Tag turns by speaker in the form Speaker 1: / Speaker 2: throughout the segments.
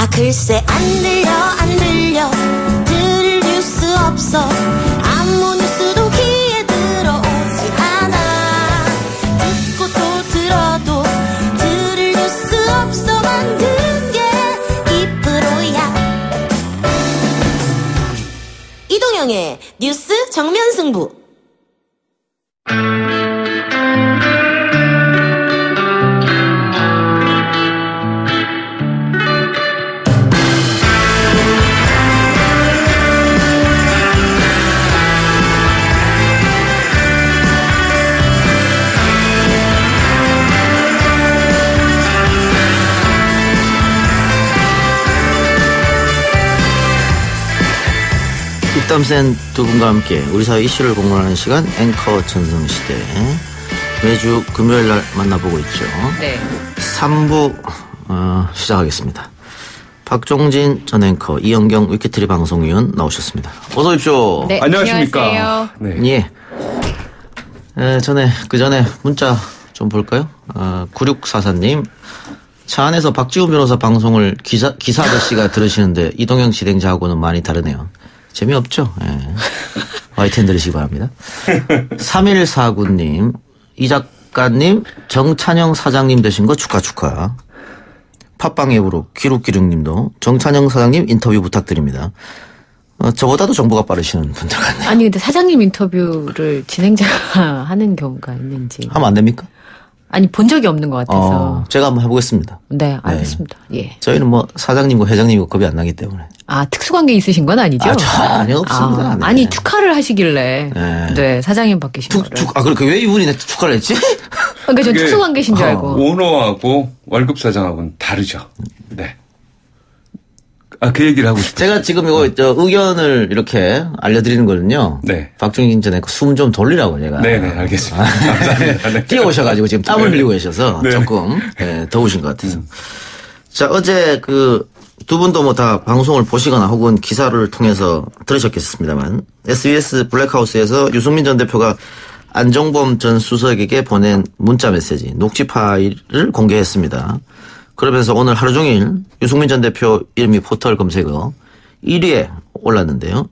Speaker 1: 글쎄 안 들려 들을 뉴스 없어 아무 뉴스도 귀에 들어오지 않아 듣고 또 들어도 들을 뉴스 없어 만든 게 이 프로야. 이동영의 뉴스 정면 승부.
Speaker 2: 입담 센 두 분과 함께 우리 사회 이슈를 공론하는 시간 앵커 전성시대 매주 금요일 날 만나보고 있죠.
Speaker 3: 네.
Speaker 2: 3부 시작하겠습니다. 박종진 전 앵커, 이영경 위키트리 방송위원 나오셨습니다. 어서 오십시오.
Speaker 3: 네,
Speaker 4: 안녕하십니까.
Speaker 3: 안녕하세요.
Speaker 2: 예. 그 전에 문자 좀 볼까요? 9644님. 차 안에서 박지훈 변호사 방송을 기사 아저씨가 들으시는데 이동영 진행자하고는 많이 다르네요. 재미없죠? 예. YTN 들으시기 바랍니다. 3149님, 이 작가님, 정찬영 사장님 되신 거 축하. 팟빵 앱으로 기룩기룩님도 정찬영 사장님 인터뷰 부탁드립니다. 저보다도 정보가 빠르시는 분들 같네요.
Speaker 3: 아니 근데 사장님 인터뷰를 진행자가 하는 경우가 있는지.
Speaker 2: 하면 안 됩니까?
Speaker 3: 아니 본 적이 없는 것 같아서.
Speaker 2: 제가 한번 해보겠습니다.
Speaker 3: 네, 알겠습니다.
Speaker 2: 네.
Speaker 3: 예.
Speaker 2: 저희는 뭐 사장님과 회장님과 겁이 안 나기 때문에.
Speaker 3: 특수관계 있으신 건 아니죠?
Speaker 2: 전혀 없습니다. 네.
Speaker 3: 아니 축하를 하시길래. 네, 사장님 바뀌신 거를.
Speaker 2: 그렇게 왜 이분이 축하를 했지?
Speaker 3: 그러니까 전 특수관계신 줄 알고.
Speaker 4: 오너하고 월급 사장하고는 다르죠. 네. 그 얘기를 하고 싶어요.
Speaker 2: 제가 지금 이거 의견을 이렇게 알려드리는 거는요.
Speaker 4: 네.
Speaker 2: 박종진 전에 숨 좀 돌리라고 제가.
Speaker 4: 네네, 알겠습니다. 감사합니다. 네.
Speaker 2: 뛰어오셔가지고 지금 땀을 흘리고 계셔서
Speaker 4: 네.
Speaker 2: 조금 더우신 것 같아서. 자, 어제 두 분도 뭐 다 방송을 보시거나 혹은 기사를 통해서 들으셨겠습니다만 SBS 블랙하우스에서 유승민 전 대표가 안종범 전 수석에게 보낸 문자 메시지, 녹취 파일을 공개했습니다. 그러면서 오늘 하루 종일 유승민 전 대표 이름이 포털 검색어 1위에 올랐는데요.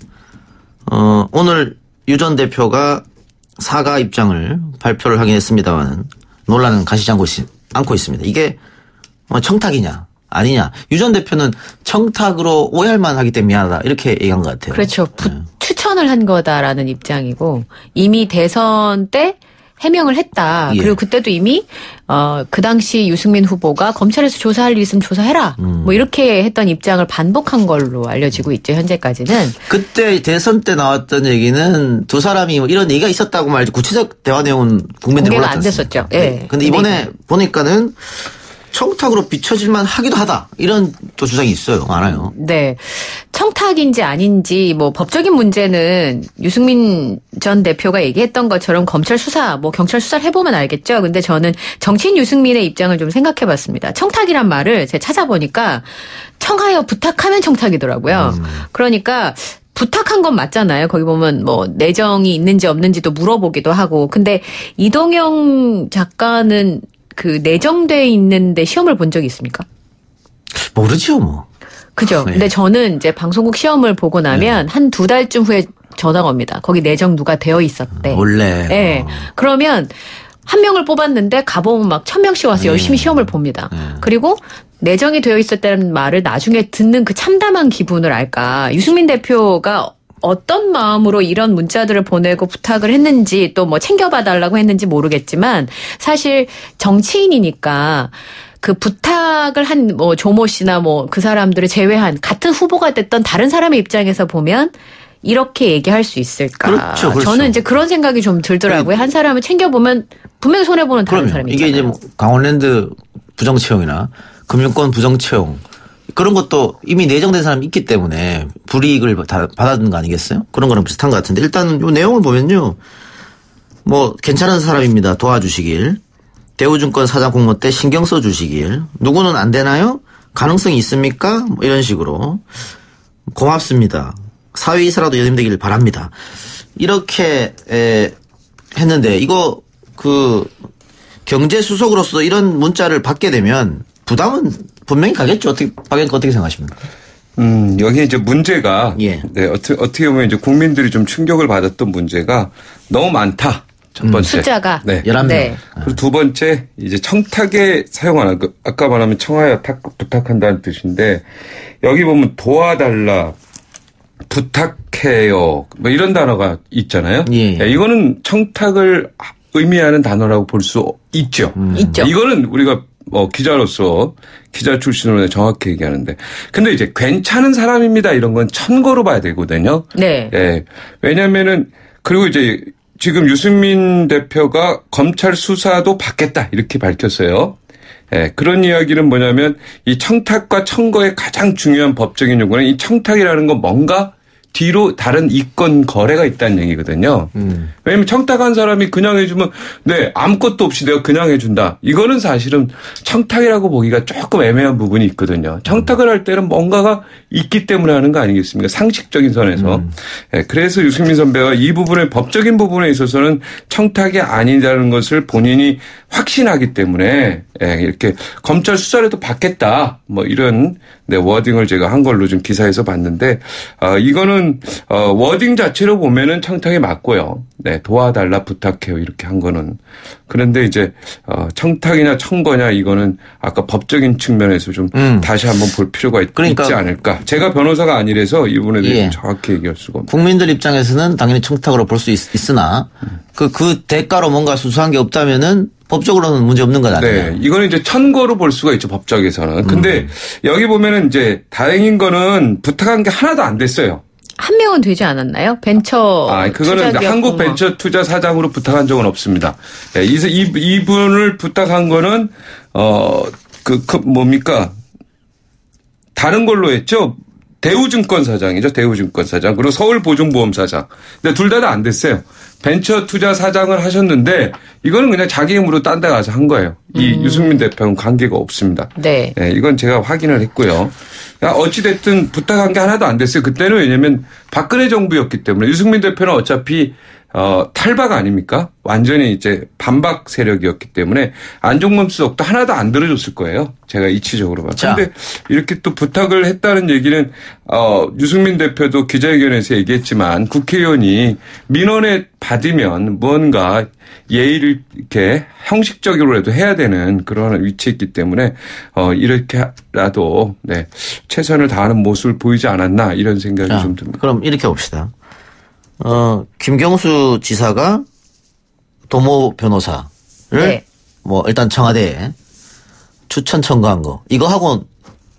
Speaker 2: 오늘 유 전 대표가 사과 입장을 발표를 하긴 했습니다만 논란은 가시지 않고 있습니다. 이게 청탁이냐 아니냐. 유 전 대표는 청탁으로 오해할만 하기 때문에 미안하다 이렇게 얘기한 것 같아요.
Speaker 3: 그렇죠. 추천을 한 거다라는 입장이고 이미 대선 때 해명을 했다.
Speaker 2: 예.
Speaker 3: 그리고 그때도 이미 그 당시 유승민 후보가 검찰에서 조사할 일 있으면 조사해라. 뭐 이렇게 했던 입장을 반복한 걸로 알려지고 있죠. 현재까지는.
Speaker 2: 그때 대선 때 나왔던 얘기는 두 사람이 뭐 이런 얘기가 있었다고 말이지 구체적 대화 내용은 국민들이
Speaker 3: 공개가
Speaker 2: 몰랐지
Speaker 3: 안 됐었죠. 예.
Speaker 2: 네. 근데 이번에 보니까는 청탁으로 비춰질만 하기도 하다. 이런 또 주장이 있어요. 많아요.
Speaker 3: 네. 청탁인지 아닌지 뭐 법적인 문제는 유승민 전 대표가 얘기했던 것처럼 검찰 수사 뭐 경찰 수사를 해보면 알겠죠. 근데 저는 정치인 유승민의 입장을 좀 생각해 봤습니다. 청탁이란 말을 제가 찾아보니까 청하여 부탁하면 청탁이더라고요. 그러니까 부탁한 건 맞잖아요. 거기 보면 뭐 내정이 있는지 없는지도 물어보기도 하고. 근데 이동영 작가는 그 내정돼 있는데 시험을 본 적이 있습니까?
Speaker 2: 모르죠, 뭐.
Speaker 3: 그죠.
Speaker 2: 네.
Speaker 3: 근데 저는 이제 방송국 시험을 보고 나면 한 2달쯤 후에 전화가 옵니다. 거기 내정 누가 되어 있었대.
Speaker 2: 원래.
Speaker 3: 네. 그러면 한 명을 뽑았는데 가보면 막 1000명씩 와서 열심히 시험을 봅니다. 그리고 내정이 되어 있었다는 말을 나중에 듣는 그 참담한 기분을 알까. 유승민 대표가 어떤 마음으로 이런 문자들을 보내고 부탁을 했는지 또 뭐 챙겨봐달라고 했는지 모르겠지만 사실 정치인이니까 그 부탁을 한 뭐 조모 씨나 뭐 그 사람들을 제외한 같은 후보가 됐던 다른 사람의 입장에서 보면 이렇게 얘기할 수 있을까.
Speaker 2: 그렇죠, 그렇죠.
Speaker 3: 저는 이제 그런 생각이 좀 들더라고요. 한 사람을 챙겨보면 분명히 손해보는 다른 사람이 있잖아요.
Speaker 2: 이게 이제 뭐 강원랜드 부정채용이나 금융권 부정채용 그런 것도 이미 내정된 사람이 있기 때문에 불이익을 받았는 거 아니겠어요? 그런 거랑 비슷한 것 같은데 일단 이 내용을 보면요. 뭐 괜찮은 사람입니다. 도와주시길. 대우증권 사장 공모 때 신경 써주시길. 누구는 안 되나요? 가능성이 있습니까? 뭐 이런 식으로. 고맙습니다. 사위이사라도 연임되길 바랍니다. 이렇게 했는데 이거 그 경제수석으로서 이런 문자를 받게 되면 부담은 분명히 가겠죠. 어떻게 생각하십니까?
Speaker 4: 여기 이제 문제가
Speaker 2: 예.
Speaker 4: 네, 어떻게 보면 이제 국민들이 좀 충격을 받았던 문제가 너무 많다. 첫 번째.
Speaker 3: 숫자가.
Speaker 4: 네.
Speaker 2: 11명.
Speaker 3: 네.
Speaker 4: 그리고 두 번째, 이제 청탁에 사용하는, 아까 말하면 청하여 부탁한다는 뜻인데, 여기 보면 도와달라, 부탁해요, 뭐 이런 단어가 있잖아요.
Speaker 2: 예.
Speaker 4: 네, 이거는 청탁을 의미하는 단어라고 볼 수 있죠.
Speaker 3: 있죠.
Speaker 4: 이거는 우리가 기자로서 기자 출신으로 정확히 얘기하는데. 근데 이제 괜찮은 사람입니다. 이런 건 참고로 봐야 되거든요.
Speaker 3: 네.
Speaker 4: 예. 왜냐면은, 그리고 이제 지금 유승민 대표가 검찰 수사도 받겠다. 이렇게 밝혔어요. 예. 그런 이야기는 뭐냐면 이 청탁과 청거의 가장 중요한 법적인 요구는 이 청탁이라는 건 뭔가 뒤로 다른 이권 거래가 있다는 얘기거든요. 왜냐면 청탁한 사람이 그냥 해주면 네 아무것도 없이 내가 그냥 해준다. 이거는 사실은 청탁이라고 보기가 조금 애매한 부분이 있거든요. 청탁을 할 때는 뭔가가 있기 때문에 하는 거 아니겠습니까? 상식적인 선에서. 네, 그래서 유승민 선배가 이 부분의 법적인 부분에 있어서는 청탁이 아니라는 것을 본인이 확신하기 때문에 이렇게 검찰 수사라도 받겠다. 뭐 이런 워딩을 제가 한 걸로 좀 기사에서 봤는데 이거는 워딩 자체로 보면은 청탁이 맞고요. 네, 도와달라 부탁해요 이렇게 한 거는. 그런데 이제 청탁이냐 청거냐 이거는 아까 법적인 측면에서 좀 다시 한번 볼 필요가
Speaker 2: 그러니까
Speaker 4: 있지 않을까. 제가 변호사가 아니라서 이 부분에 대해서
Speaker 2: 예.
Speaker 4: 정확히 얘기할 수가 없습니다.
Speaker 2: 국민들 입장에서는 당연히 청탁으로 볼 수 있으나 그 대가로 뭔가 수수한 게 없다면은 법적으로는 문제 없는 건 아니에요.
Speaker 4: 네. 이거는 이제 천거로 볼 수가 있죠, 법적에서는. 근데 여기 보면은 이제 다행인 거는 부탁한 게 하나도 안 됐어요.
Speaker 3: 한 명은 되지 않았나요?
Speaker 4: 그거는 한국 벤처 투자 사장으로 부탁한 적은 없습니다. 네, 이분을 부탁한 거는, 뭡니까? 다른 걸로 했죠? 대우증권 사장이죠. 대우증권 사장. 그리고 서울보증보험 사장. 근데 둘 다 안 됐어요. 벤처 투자 사장을 하셨는데 이거는 그냥 자기 힘으로 딴 데 가서 한 거예요. 이 유승민 대표는 관계가 없습니다.
Speaker 3: 네.
Speaker 4: 네, 이건 제가 확인을 했고요. 어찌됐든 부탁한 게 하나도 안 됐어요. 그때는 왜냐면 박근혜 정부였기 때문에 유승민 대표는 어차피 탈박 아닙니까? 완전히 이제 반박 세력이었기 때문에 안종범 수석도 하나도 안 들어줬을 거예요. 제가 이치적으로 봐요. 그런데 이렇게 또 부탁을 했다는 얘기는 유승민 대표도 기자회견에서 얘기했지만 국회의원이 민원에 받으면 무언가 예의를 이렇게 형식적으로라도 해야 되는 그런 위치에 있기 때문에 이렇게라도 네, 최선을 다하는 모습을 보이지 않았나 이런 생각이 좀 듭니다.
Speaker 2: 그럼 이렇게 봅시다. 김경수 지사가 도모 변호사를
Speaker 3: 네.
Speaker 2: 뭐 일단 청와대에 추천 청구한 거 이거하고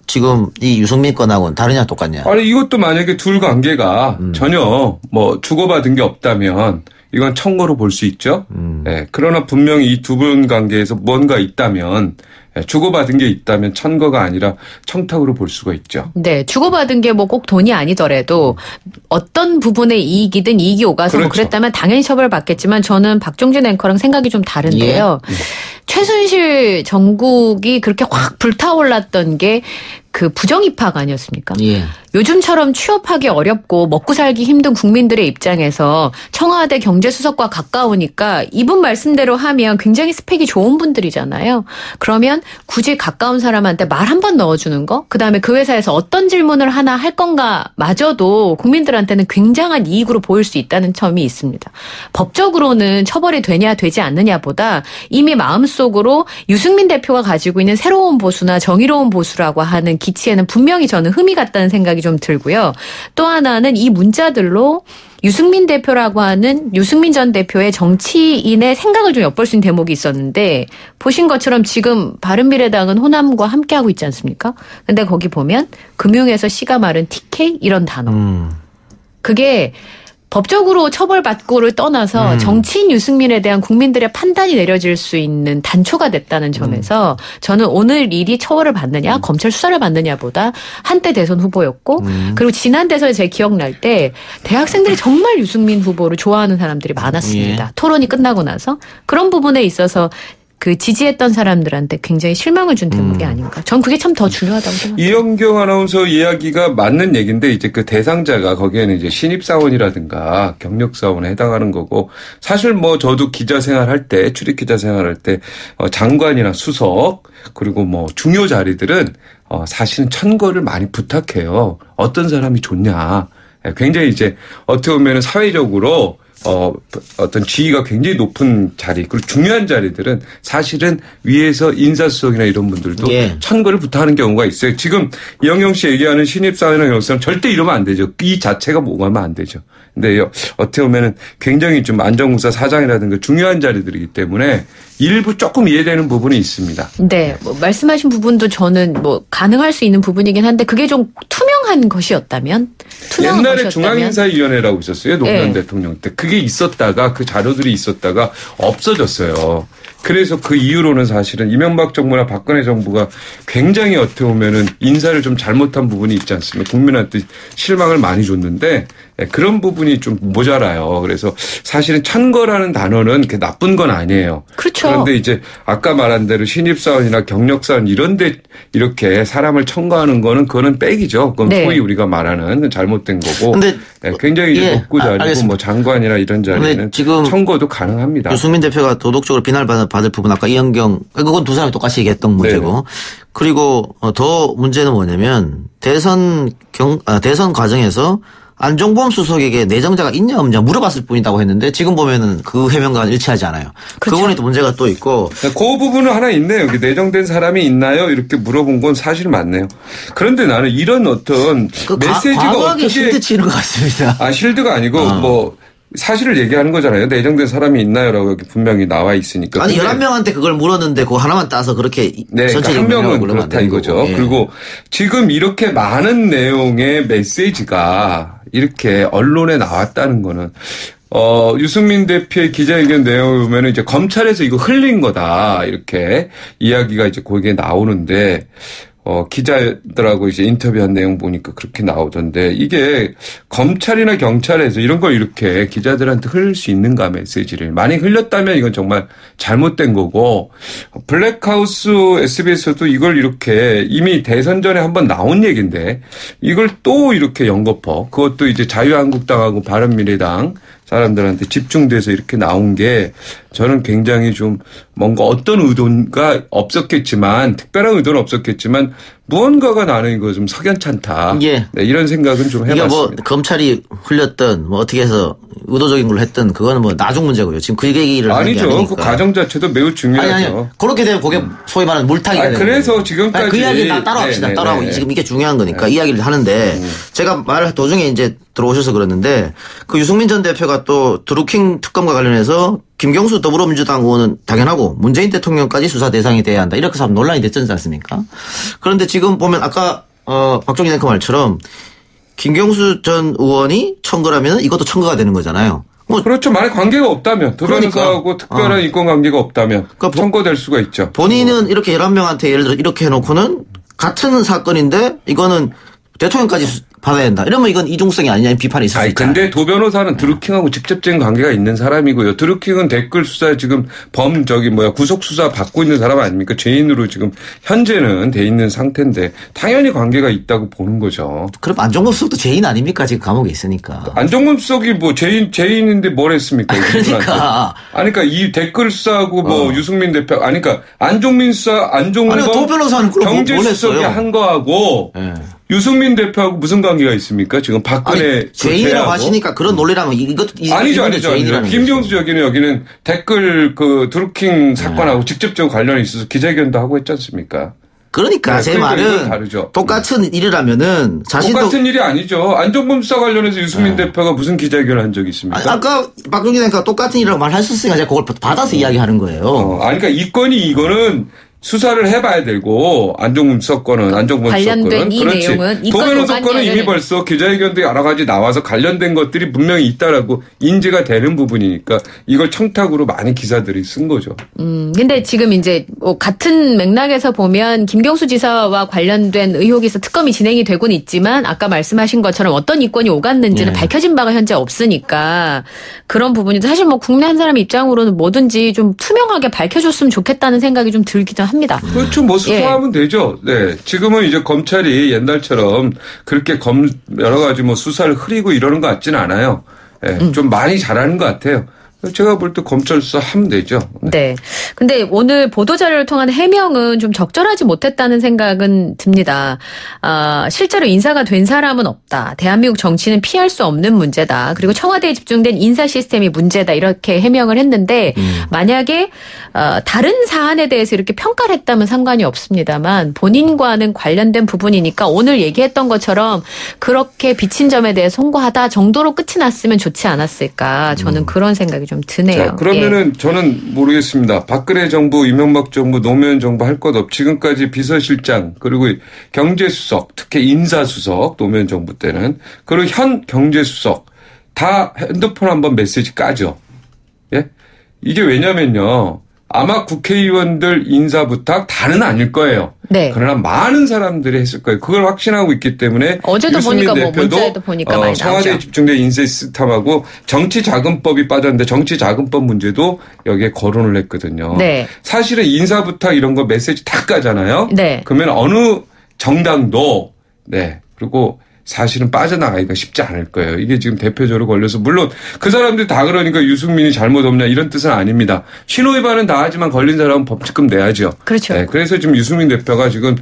Speaker 2: 지금 이 유승민 건하고는 다르냐 똑같냐?
Speaker 4: 아니 이것도 만약에 둘 관계가 전혀 뭐 주고받은 게 없다면 이건 청거로 볼 수 있죠. 네, 그러나 분명히 이 두 분 관계에서 뭔가 있다면 주고받은 게 있다면 청거가 아니라 청탁으로 볼 수가 있죠.
Speaker 3: 네. 주고받은 게 뭐 꼭 돈이 아니더라도 어떤 부분의 이익이든 이익이 오가서
Speaker 4: 그렇죠.
Speaker 3: 뭐 그랬다면 당연히 처벌받겠지만 저는 박종진 앵커랑 생각이 좀 다른데요. 최순실 정국이 그렇게 확 불타올랐던 게 그 부정입학 아니었습니까?
Speaker 2: 예.
Speaker 3: 요즘처럼 취업하기 어렵고 먹고 살기 힘든 국민들의 입장에서 청와대 경제수석과 가까우니까 이분 말씀대로 하면 굉장히 스펙이 좋은 분들이잖아요. 그러면 굳이 가까운 사람한테 말 한 번 넣어주는 거? 그다음에 그 회사에서 어떤 질문을 하나 할 건가 마저도 국민들한테는 굉장한 이익으로 보일 수 있다는 점이 있습니다. 법적으로는 처벌이 되냐 되지 않느냐보다 이미 마음속으로 유승민 대표가 가지고 있는 새로운 보수나 정의로운 보수라고 하는 기치에는 분명히 저는 흠이 갔다는 생각이 좀 들고요. 또 하나는 이 문자들로 유승민 대표라고 하는 유승민 전 대표의 정치인의 생각을 좀 엿볼 수 있는 대목이 있었는데 보신 것처럼 지금 바른미래당은 호남과 함께하고 있지 않습니까? 근데 거기 보면 금융에서 씨가 마른 TK 이런 단어. 그게 법적으로 처벌받고를 떠나서 정치인 유승민에 대한 국민들의 판단이 내려질 수 있는 단초가 됐다는 점에서 저는 오늘 일이 처벌을 받느냐 검찰 수사를 받느냐보다 한때 대선 후보였고 그리고 지난 대선에 제 기억날 때 대학생들이 정말 유승민 후보를 좋아하는 사람들이 많았습니다.
Speaker 2: 예.
Speaker 3: 토론이 끝나고 나서 그런 부분에 있어서 그 지지했던 사람들한테 굉장히 실망을 준 대목이 아닌가. 전 그게 참 더 중요하다고 생각합니다.
Speaker 4: 이영경 아나운서 이야기가 맞는 얘기인데 이제 그 대상자가 거기에는 이제 신입사원이라든가 경력사원에 해당하는 거고 사실 뭐 저도 기자 생활할 때 출입 기자 생활할 때 장관이나 수석 그리고 뭐 중요 자리들은 사실은 천거를 많이 부탁해요. 어떤 사람이 좋냐. 굉장히 이제 어떻게 보면 사회적으로 어떤 지위가 굉장히 높은 자리, 그리고 중요한 자리들은 사실은 위에서 인사수석이나 이런 분들도
Speaker 2: 예.
Speaker 4: 천거를 부탁하는 경우가 있어요. 지금 이영경 씨 얘기하는 신입사원이나 이런 사람 절대 이러면 안 되죠. 이 자체가 오가면 안 되죠. 근데 어떻게 보면은 굉장히 좀 안전공사 사장이라든가 중요한 자리들이기 때문에 일부 조금 이해되는 부분이 있습니다.
Speaker 3: 네, 뭐 말씀하신 부분도 저는 뭐 가능할 수 있는 부분이긴 한데 그게 좀 투명한 것이었다면, 투명한
Speaker 4: 옛날에
Speaker 3: 것이었다면.
Speaker 4: 중앙인사위원회라고 있었어요. 노무현
Speaker 3: 네.
Speaker 4: 대통령 때. 그게 있었다가 그 자료들이 있었다가 없어졌어요. 그래서 그 이후로는 사실은 이명박 정부나 박근혜 정부가 굉장히 어떻게 보면은 인사를 좀 잘못한 부분이 있지 않습니까? 국민한테 실망을 많이 줬는데 그런 부분이 좀 모자라요. 그래서 사실은 천거라는 단어는 그렇게 나쁜 건 아니에요.
Speaker 3: 그렇죠.
Speaker 4: 그런데 이제 아까 말한 대로 신입사원이나 경력사원 이런 데 이렇게 사람을 천거하는 거는 그거는 백이죠. 그건
Speaker 3: 네.
Speaker 4: 소위 우리가 말하는 잘못된 거고.
Speaker 2: 근데
Speaker 4: 굉장히 이제 높고 자리고
Speaker 2: 알겠습니다.
Speaker 4: 뭐 장관이나 이런 자리는
Speaker 2: 지금
Speaker 4: 천거도 가능합니다.
Speaker 2: 유승민 대표가 도덕적으로 비난받을 부분 아까 이현경 그건 두 사람이 똑같이 얘기했던 문제고
Speaker 4: 네네.
Speaker 2: 그리고 더 문제는 뭐냐면 대선 과정에서 안종범 수석에게 내정자가 있냐 없냐 물어봤을 뿐이라고 했는데 지금 보면은 그 해명과는 일치하지 않아요. 그 부분에 또 문제가 또 있고.
Speaker 4: 그 부분은 하나 있네요. 여기 내정된 사람이 있나요? 이렇게 물어본 건 사실 맞네요. 그런데 나는 이런 어떤 메시지가
Speaker 2: 과거하게
Speaker 4: 어떻게
Speaker 2: 실드 치는 것 같습니다.
Speaker 4: 실드가 아니고 뭐 사실을 얘기하는 거잖아요. 내정된 사람이 있나요라고 여기 분명히 나와 있으니까.
Speaker 2: 아니 11명한테 그걸 물었는데 그거 하나만 따서 그렇게
Speaker 4: 그러니까 한 명은 그렇다 이거죠.
Speaker 2: 예.
Speaker 4: 그리고 지금 이렇게 많은 내용의 메시지가 이렇게 언론에 나왔다는 거는 유승민 대표의 기자회견 내용을 보면 이제 검찰에서 이거 흘린 거다 이렇게 이야기가 이제 거기에 나오는데 기자들하고 이제 인터뷰한 내용 보니까 그렇게 나오던데 이게 검찰이나 경찰에서 이런 걸 이렇게 기자들한테 흘릴 수 있는가 메시지를 많이 흘렸다면 이건 정말 잘못된 거고 블랙하우스 SBS도 이걸 이렇게 이미 대선 전에 한번 나온 얘기인데 이걸 또 이렇게 연거퍼 그것도 이제 자유한국당하고 바른미래당 사람들한테 집중돼서 이렇게 나온 게 저는 굉장히 좀 뭔가 어떤 의도가 없었겠지만 특별한 의도는 없었겠지만 무언가가 나는 이거 좀 석연찮다.
Speaker 2: 예.
Speaker 4: 네, 이런 생각은 좀 해봤습니다.
Speaker 2: 이게 뭐 검찰이 흘렸던 뭐 어떻게 해서 의도적인 걸 했던 그거는 뭐 나중 문제고요. 지금 그 얘기를 하는 게
Speaker 4: 아니죠.
Speaker 2: 아니니까.
Speaker 4: 그 과정 자체도 매우 중요하죠.
Speaker 2: 아니. 그렇게 되면 그게 소위 말하는 물타기가 되는
Speaker 4: 그래서
Speaker 2: 거예요.
Speaker 4: 지금까지
Speaker 2: 그 이야기를 따로 합시다. 따로 하고 지금 이게 중요한 거니까 이야기를 하는데 제가 말을 도중에 이제 들어오셔서 그랬는데 그 유승민 전 대표가 또 드루킹 특검과 관련해서 김경수 더불어민주당 의원은 당연하고 문재인 대통령까지 수사 대상이 돼야 한다. 이렇게 해서 논란이 됐지 않습니까? 그런데 지금 보면 아까 박종진 앵커 말처럼 김경수 전 의원이 청거라면 이것도 청거가 되는 거잖아요.
Speaker 4: 그렇죠. 만약 관계가 없다면 두
Speaker 2: 그러니까.
Speaker 4: 변호사하고 특별한 인권 관계가 없다면
Speaker 2: 그러니까
Speaker 4: 청구될 수가 있죠.
Speaker 2: 본인은 이렇게 11명한테 예를 들어 이렇게 해놓고는 같은 사건인데 이거는 대통령까지 받아야 된다. 이러면 이건 이중성이 아니냐 비판이 있을 수 있잖아요.
Speaker 4: 근데 도 변호사는 드루킹하고 직접적인 관계가 있는 사람이고요. 드루킹은 댓글 수사 지금 구속 수사 받고 있는 사람 아닙니까? 죄인으로 지금 현재는 돼 있는 상태인데 당연히 관계가 있다고 보는 거죠.
Speaker 2: 그럼 안종범 수석도 죄인 아닙니까? 지금 감옥에 있으니까.
Speaker 4: 안종범 수석이 뭐 죄인인데 뭘 했습니까?
Speaker 2: 그러니까.
Speaker 4: 그러니까 이 댓글 수사하고 유승민 대표 그러니까 안종범
Speaker 2: 도 변호사는 그럼
Speaker 4: 경제수석이 한 거하고
Speaker 2: 네.
Speaker 4: 유승민 대표하고 무슨 관계가 있습니까? 지금 박근혜
Speaker 2: 죄인이라고 하시니까 그런 논리라면 이것도
Speaker 4: 아니죠. 김경수 여기는 댓글 드루킹 사건하고 직접적으로 관련이 있어서 기자회견도 하고 했지 않습니까?
Speaker 2: 그러니까 제 말은
Speaker 4: 다르죠.
Speaker 2: 똑같은 일이라면은 자신도
Speaker 4: 똑같은 일이 아니죠. 안종범 수사 관련해서 유승민 대표가 무슨 기자회견을 한 적이 있습니까?
Speaker 2: 아까 박종진 앵커가 똑같은 일이라고 말하셨으니까 제가 그걸 받아서 이야기하는 거예요.
Speaker 4: 그러니까 이거는 수사를 해봐야 되고 안종범 수석권은
Speaker 3: 관련된 이 내용은
Speaker 4: 도 변호사권은 이미 벌써 기자회견도 여러 가지 나와서 관련된 것들이 분명히 있다라고 인지가 되는 부분이니까 이걸 청탁으로 많은 기사들이 쓴 거죠.
Speaker 3: 근데 지금 이제 같은 맥락에서 보면 김경수 지사와 관련된 의혹이 있어 특검이 진행이 되고는 있지만 아까 말씀하신 것처럼 어떤 이권이 오갔는지는 밝혀진 바가 현재 없으니까 그런 부분이 사실 뭐 국내 한 사람 입장으로는 뭐든지 좀 투명하게 밝혀줬으면 좋겠다는 생각이 좀 들기도 합니다.
Speaker 4: 그렇죠. 뭐 수사하면 되죠. 네. 지금은 이제 검찰이 옛날처럼 그렇게 여러 가지 뭐 수사를 흐리고 이러는 것 같지는 않아요. 네. 좀 많이 잘하는 것 같아요. 제가 볼 때 검찰 수사 하면 되죠.
Speaker 3: 네. 근데 오늘 보도자료를 통한 해명은 좀 적절하지 못했다는 생각은 듭니다. 실제로 인사가 된 사람은 없다. 대한민국 정치는 피할 수 없는 문제다. 그리고 청와대에 집중된 인사 시스템이 문제다. 이렇게 해명을 했는데 만약에 다른 사안에 대해서 이렇게 평가를 했다면 상관이 없습니다만 본인과는 관련된 부분이니까 오늘 얘기했던 것처럼 그렇게 비친 점에 대해서 송구하다 정도로 끝이 났으면 좋지 않았을까. 저는 그런 생각이 좀 드네요.
Speaker 4: 자, 그러면은 저는 모르겠습니다. 박근혜 정부, 이명박 정부, 노무현 정부 할 것 없이 지금까지 비서실장 그리고 경제수석, 특히 인사수석, 노무현 정부 때는 그리고 현 경제수석 다 핸드폰 한번 메시지 까죠. 예? 이게 왜냐면요. 아마 국회의원들 인사 부탁 다는 아닐 거예요.
Speaker 3: 네.
Speaker 4: 그러나 많은 사람들이 했을 거예요. 그걸 확신하고 있기 때문에
Speaker 3: 어제도 보니까 뭐 문자에도 보니까 많이 나오죠.
Speaker 4: 청와대에 집중된 인사 시스템하고 정치자금법이 빠졌는데 정치자금법 문제도 여기에 거론을 했거든요.
Speaker 3: 네.
Speaker 4: 사실은 인사 부탁 이런 거 메시지 다 까잖아요.
Speaker 3: 네.
Speaker 4: 그러면 어느 정당도 네. 그리고 사실은 빠져나가기가 쉽지 않을 거예요. 이게 지금 대표적으로 걸려서 물론 그 사람들이 다 그러니까 유승민이 잘못 없냐 이런 뜻은 아닙니다. 신호위반은 다 하지만 걸린 사람은 법칙금 내야죠.
Speaker 3: 그렇죠.
Speaker 4: 네, 그래서 지금 유승민 대표가 지금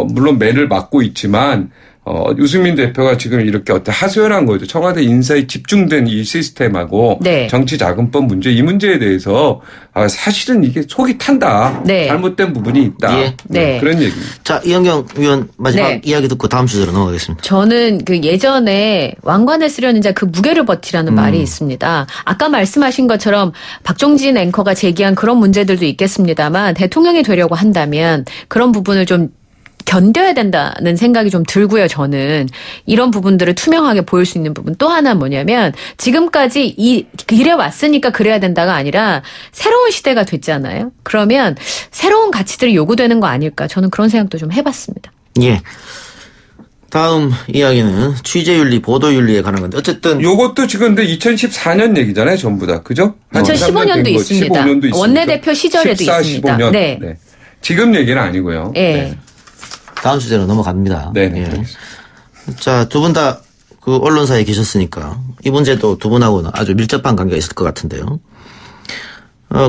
Speaker 4: 물론 매를 맞고 있지만 유승민 대표가 지금 이렇게 하소연한 거죠. 청와대 인사에 집중된 이 시스템하고
Speaker 3: 네.
Speaker 4: 정치자금법 문제 이 문제에 대해서 사실은 이게 속이 탄다.
Speaker 3: 네.
Speaker 4: 잘못된 부분이 있다.
Speaker 2: 예.
Speaker 3: 네.
Speaker 4: 그런 얘기입니다.
Speaker 2: 자, 이현경 의원 마지막
Speaker 3: 네.
Speaker 2: 이야기 듣고 다음 주제로 넘어가겠습니다.
Speaker 3: 저는 그 예전에 왕관을 쓰려는 자 그 무게를 버티라는 말이 있습니다. 아까 말씀하신 것처럼 박종진 앵커가 제기한 그런 문제들도 있겠습니다만 대통령이 되려고 한다면 그런 부분을 좀 견뎌야 된다는 생각이 좀 들고요. 저는 이런 부분들을 투명하게 보일 수 있는 부분 또 하나 뭐냐면 지금까지 이래 왔으니까 그래야 된다가 아니라 새로운 시대가 됐잖아요. 그러면 새로운 가치들이 요구되는 거 아닐까. 저는 그런 생각도 좀 해봤습니다.
Speaker 2: 예. 다음 이야기는 취재윤리, 보도윤리에 관한 건데 어쨌든
Speaker 4: 요것도 지금 근데 2014년 얘기잖아요. 전부 다. 그죠?
Speaker 3: 2015년도 있습니다.
Speaker 4: 15년도 있습니다.
Speaker 3: 원내대표 시절에도
Speaker 4: 14,
Speaker 3: 있습니다.
Speaker 4: 15년.
Speaker 3: 네.
Speaker 4: 네. 지금 얘기는 아니고요.
Speaker 3: 네.
Speaker 4: 네.
Speaker 2: 다음 주제로 넘어갑니다.
Speaker 4: 네.
Speaker 2: 예. 자, 두 분 다 그 언론사에 계셨으니까 이 문제도 두 분하고는 아주 밀접한 관계가 있을 것 같은데요.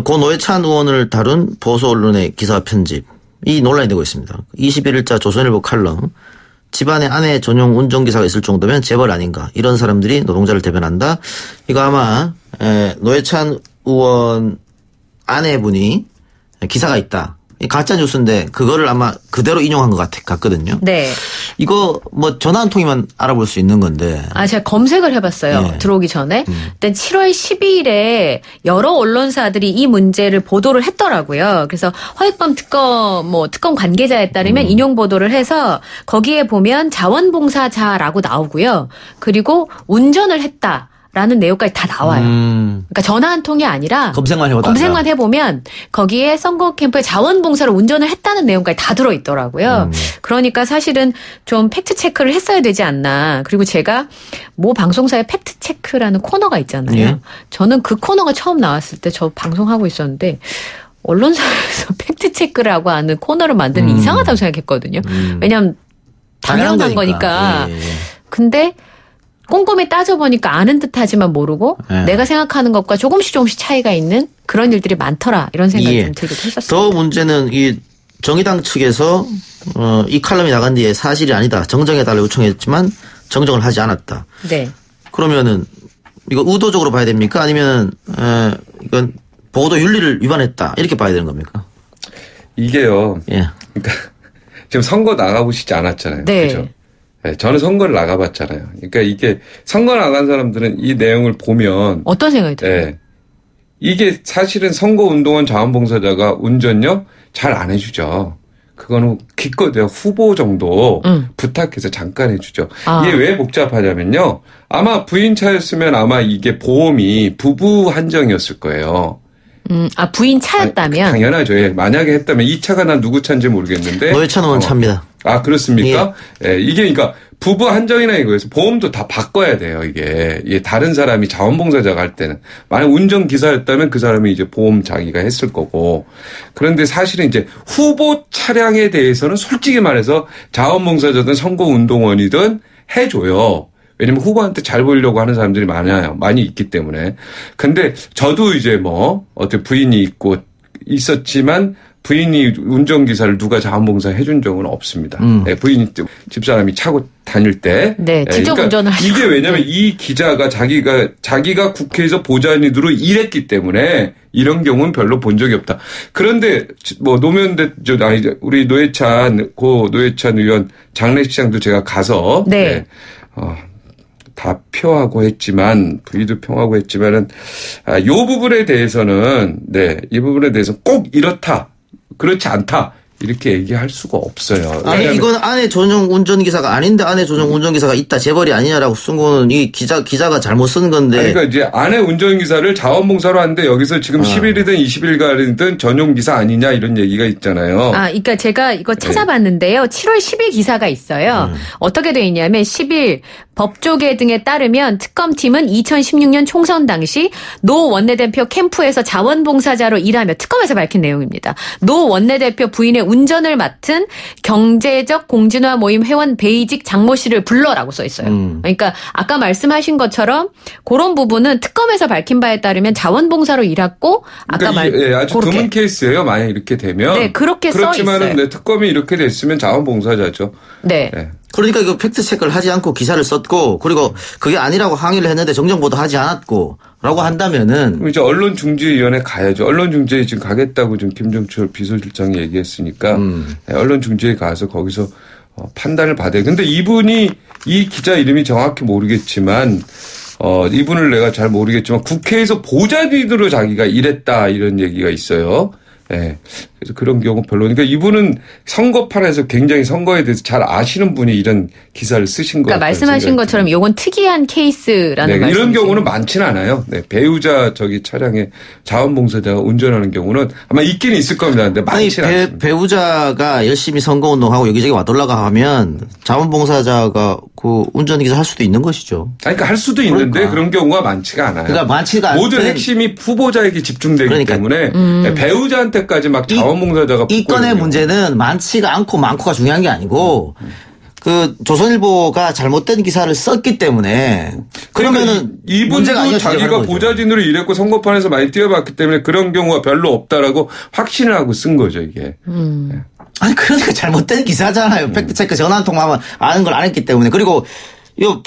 Speaker 2: 고 노회찬 의원을 다룬 보수 언론의 기사 편집 이 논란이 되고 있습니다. 21일자 조선일보 칼럼 집안에 아내 전용 운전기사가 있을 정도면 재벌 아닌가 이런 사람들이 노동자를 대변한다. 이거 아마 노회찬 의원 아내분이 기사가 있다. 가짜 뉴스인데 그거를 아마 그대로 인용한 것 같거든요.
Speaker 3: 네.
Speaker 2: 이거 뭐 전화 한 통이면 알아볼 수 있는 건데.
Speaker 3: 제가 검색을 해봤어요.
Speaker 2: 예.
Speaker 3: 들어오기 전에. 일단 7월 12일에 여러 언론사들이 이 문제를 보도를 했더라고요. 그래서 허익범 특검 관계자에 따르면 인용 보도를 해서 거기에 보면 자원봉사자라고 나오고요. 그리고 운전을 했다. 라는 내용까지 다 나와요. 그러니까 전화 한 통이 아니라
Speaker 2: 검색만
Speaker 3: 해보면 거기에 선거 캠프에 자원봉사로 운전을 했다는 내용까지 다 들어있더라고요. 그러니까 사실은 좀 팩트체크를 했어야 되지 않나. 그리고 제가 모 방송사에 팩트체크라는 코너가 있잖아요.
Speaker 2: 예.
Speaker 3: 저는 그 코너가 처음 나왔을 때 저 방송하고 있었는데 언론사에서 팩트체크라고 하는 코너를 만드는 이상하다고 생각했거든요. 왜냐하면 당연한 거니까.
Speaker 2: 예.
Speaker 3: 근데 꼼꼼히 따져보니까 아는 듯하지만 모르고 내가 생각하는 것과 조금씩 차이가 있는 그런 일들이 많더라. 이런 생각이 좀 들기도 했었습니다.
Speaker 2: 더 문제는 이 정의당 측에서 이 칼럼이 나간 뒤에 사실이 아니다. 정정해달라고 요청했지만 정정을 하지 않았다.
Speaker 3: 네.
Speaker 2: 그러면은 이거 의도적으로 봐야 됩니까? 아니면 이건 보도 윤리를 위반했다. 이렇게 봐야 되는 겁니까?
Speaker 4: 이게요.
Speaker 2: 예.
Speaker 4: 그러니까 지금 선거 나가보시지 않았잖아요.
Speaker 3: 네.
Speaker 4: 그죠? 네, 저는 선거를 나가봤잖아요. 그러니까 이게 선거 나간 사람들은 이 내용을 보면
Speaker 3: 어떤 생각이 들어요?
Speaker 4: 네, 이게 사실은 선거운동원 자원봉사자가 운전요 잘 안 해주죠. 그거는 기껏해야 후보 정도 부탁해서 잠깐 해주죠. 이게 왜 복잡하냐면요. 아마 부인차였으면 아마 이게 보험이 부부 한정이었을 거예요.
Speaker 3: 부인 차였다면?
Speaker 4: 당연하죠. 예. 만약에 했다면 이 차가 난 누구 차인지 모르겠는데.
Speaker 2: 노회찬 의원 차입니다.
Speaker 4: 그렇습니까? 예. 이게 그러니까 부부 한정이나 이거에서 보험도 다 바꿔야 돼요. 이게 다른 사람이 자원봉사자가 할 때는. 만약 운전기사였다면 그 사람이 이제 보험 자기가 했을 거고. 그런데 사실은 이제 후보 차량에 대해서는 솔직히 말해서 자원봉사자든 선거운동원이든 해줘요. 왜냐면 후보한테 잘 보이려고 하는 사람들이 많이 있기 때문에. 근데 저도 이제 뭐 어떻게 부인이 있고 있었지만 부인이 운전기사를 누가 자원봉사 해준 적은 없습니다. 네, 부인이 집사람이 차고 다닐 때.
Speaker 3: 네, 직접
Speaker 4: 그러니까
Speaker 3: 운전을 하시고.
Speaker 4: 이게 왜냐면 이 기자가 자기가 국회에서 보좌관으로 일했기 때문에 이런 경우는 별로 본 적이 없다. 그런데 뭐 우리 노회찬 의원 장례식장도 제가 가서.
Speaker 3: 네.
Speaker 4: 다 표하고 했지만 부인도 표하고 했지만은 요 부분에 대해서는 이 부분에 대해서 꼭 이렇다. 그렇지 않다. 이렇게 얘기할 수가 없어요.
Speaker 2: 아니, 이건 아내 전용 운전기사가 아닌데 아내 전용 운전기사가 있다. 재벌이 아니냐라고 쓴 거는 이 기자가 잘못 쓴 건데.
Speaker 4: 그러니까 이제 아내 운전기사를 자원봉사로 하는데 여기서 지금 10일이든 20일간이든 전용기사 아니냐 이런 얘기가 있잖아요.
Speaker 3: 그러니까 제가 이거 찾아봤는데요. 7월 10일 기사가 있어요. 어떻게 돼 있냐면 10일 법조계 등에 따르면 특검팀은 2016년 총선 당시 노 원내대표 캠프에서 자원봉사자로 일하며 특검에서 밝힌 내용입니다. 노 원내대표 부인의 운전을 맡은 경제적 공진화 모임 회원 베이직 장모 씨를 불러라고 써 있어요. 그러니까 아까 말씀하신 것처럼 그런 부분은 특검에서 밝힌 바에 따르면 자원봉사로 일했고
Speaker 4: 아주 드문 케이스예요. 만약 이렇게 되면.
Speaker 3: 네, 그렇게 써 있어요.
Speaker 4: 그렇지만은 특검이 이렇게 됐으면 자원봉사자죠.
Speaker 3: 네.
Speaker 2: 그러니까 이거 팩트체크를 하지 않고 기사를 썼고 그리고 그게 아니라고 항의를 했는데 정정보도 하지 않았고 라고 한다면은
Speaker 4: 이제 언론중재위원회 가야죠. 언론중재에 지금 가겠다고 지금 김종철 비서실장이 얘기했으니까 언론중재에 가서 거기서 판단을 받아요. 근데 이분이 이 기자 이름이 정확히 모르겠지만 이분을 내가 잘 모르겠지만 국회에서 보좌관으로 자기가 일했다 이런 얘기가 있어요. 네. 그래서 그런 경우 별로. 그러니까 이분은 선거판에서 굉장히 선거에 대해서 잘 아시는 분이 이런 기사를 쓰신 거예요.
Speaker 3: 그러니까 말씀하신 것처럼 이건 특이한 케이스라는 말씀이죠.
Speaker 4: 이런 경우는 많지는 않아요. 네. 배우자 차량에 자원봉사자가 운전하는 경우는 아마 있긴 있을 겁니다. 근데 많지는 않습니다.
Speaker 2: 배우자가 열심히 선거운동하고 여기저기 와돌라가 하면 자원봉사자가 그 운전기사 할 수도 있는 것이죠.
Speaker 4: 그러니까 할 수도 있는데 그런 경우가 많지가 않아요.
Speaker 2: 그러니까 많지가 않은
Speaker 4: 모든 핵심이 후보자에게 집중되기 때문에 배우자한테까지 막 자원봉사자가
Speaker 2: 이 건의 문제는 많지가 않고 많고가 중요한 게 아니고 그 조선일보가 잘못된 기사를 썼기 때문에 그러면은
Speaker 4: 이분도 자기가 보좌진으로 일했고 선거판에서 많이 뛰어봤기 때문에 그런 경우가 별로 없다라고 확신을 하고 쓴 거죠 이게.
Speaker 2: 아니 그러니까 잘못된 기사잖아요. 팩트체크 전화 한 통화하면 아는 걸 안 했기 때문에. 그리고 이거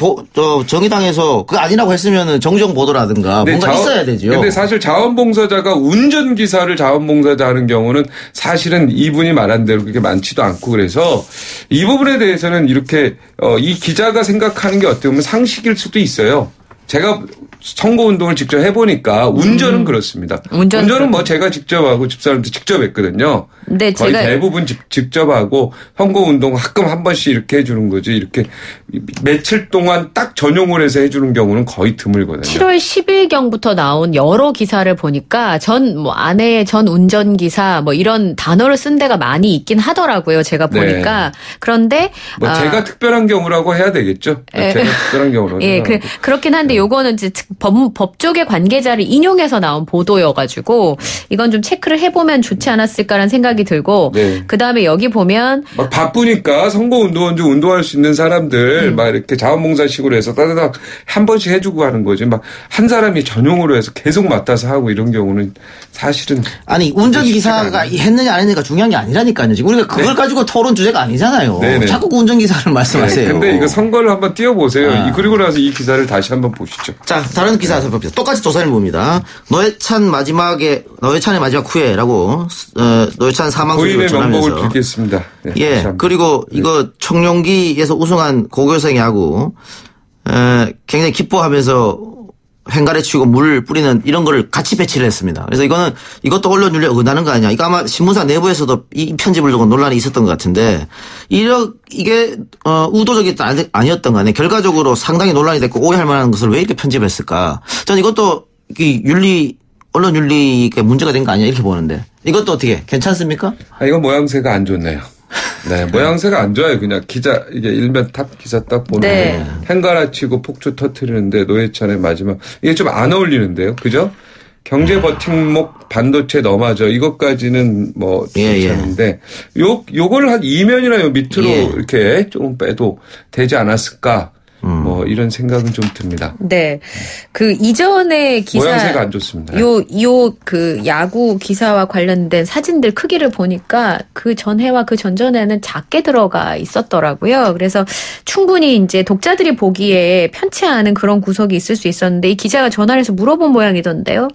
Speaker 2: 정의당에서 그거 아니라고 했으면은 정정 보도라든가 뭔가 있어야 되죠.
Speaker 4: 근데 사실 자원봉사자가 운전기사를 자원봉사자 하는 경우는 사실은 이분이 말한 대로 그렇게 많지도 않고 그래서 이 부분에 대해서는 이렇게 이 기자가 생각하는 게 어떻게 보면 상식일 수도 있어요. 제가 선거운동을 직접 해보니까 운전은 그렇습니다. 운전은 뭐 제가 직접 하고 집사람도 직접 했거든요.
Speaker 3: 네,
Speaker 4: 거의 대부분 직접 하고 선거운동 가끔 한 번씩 이렇게 해주는 거지 이렇게 며칠 동안 딱 전용을 해서 해주는 경우는 거의 드물거든요. 7월
Speaker 3: 10일경부터 나온 여러 기사를 보니까 아내의 전 운전기사 뭐 이런 단어를 쓴 데가 많이 있긴 하더라고요. 제가 보니까. 네. 그런데
Speaker 4: 제가 특별한 경우라고 해야 되겠죠. 제가 특별한 경우라고.
Speaker 3: 예, 그렇긴 한데 요거는 이제 법조계 관계자를 인용해서 나온 보도여가지고 이건 좀 체크를 해보면 좋지 않았을까라는 생각이 들고 그다음에 여기 보면
Speaker 4: 막 바쁘니까 선거운동원 중 운동할 수 있는 사람들 막 이렇게 자원봉사식으로 해서 따다닥 한 번씩 해주고 하는 거지 막 한 사람이 전용으로 해서 계속 맡아서 하고 이런 경우는 사실은
Speaker 2: 아니 운전기사가 했느냐 안 했느냐가 중요한 게 아니라니까요. 지금 우리가 그걸 가지고 토론 주제가 아니잖아요. 자꾸 운전기사를 말씀하세요.
Speaker 4: 근데 이거 선거를 한번 띄워보세요. 그리고 나서 이 기사를 다시 한번 보시죠.
Speaker 2: 자, 다른 기사 살펴봅시다. 똑같이 조선일보입니다. 노회찬의 마지막 후회라고 노회찬 사망 소식을 전하면서
Speaker 4: 고인의 명복을 빌겠습니다. 네,
Speaker 2: 예. 그리고 이거 청룡기에서 우승한 고교생 야구 굉장히 기뻐하면서 횡가에 치우고 물 뿌리는 이런 거를 같이 배치를 했습니다. 그래서 이것도 언론윤리에 어긋나는 거 아니냐. 이거 아마 신문사 내부에서도 이 편집을 두고 논란이 있었던 것 같은데 이게 의도적이 아니었던 거 아니에요. 결과적으로 상당히 논란이 됐고 오해할 만한 것을 왜 이렇게 편집했을까. 저는 이것도 언론 윤리가 문제가 된 거 아니야 이렇게 보는데 이것도 어떻게 괜찮습니까?
Speaker 4: 이건 모양새가 안 좋네요. 네, 모양새가 안 좋아요. 그냥 이게 일면 탑 기사 딱 보는데 행 치고 폭주 터트리는데 노회찬의 마지막 이게 좀 안 어울리는데요, 그죠? 경제 버팀목 반도체 넘어져 이것까지는 뭐 괜찮은데 요걸 한 2면이나 요 밑으로 이렇게 조금 빼도 되지 않았을까? 이런 생각은 좀 듭니다.
Speaker 3: 네. 그 이전에 기사.
Speaker 4: 모양새가 안 좋습니다.
Speaker 3: 그 야구 기사와 관련된 사진들 크기를 보니까 그 전해와 그 전전에는 작게 들어가 있었더라고요. 그래서 충분히 이제 독자들이 보기에 편치 않은 그런 구석이 있을 수 있었는데 이 기자가 전화를 해서 물어본 모양이던데요.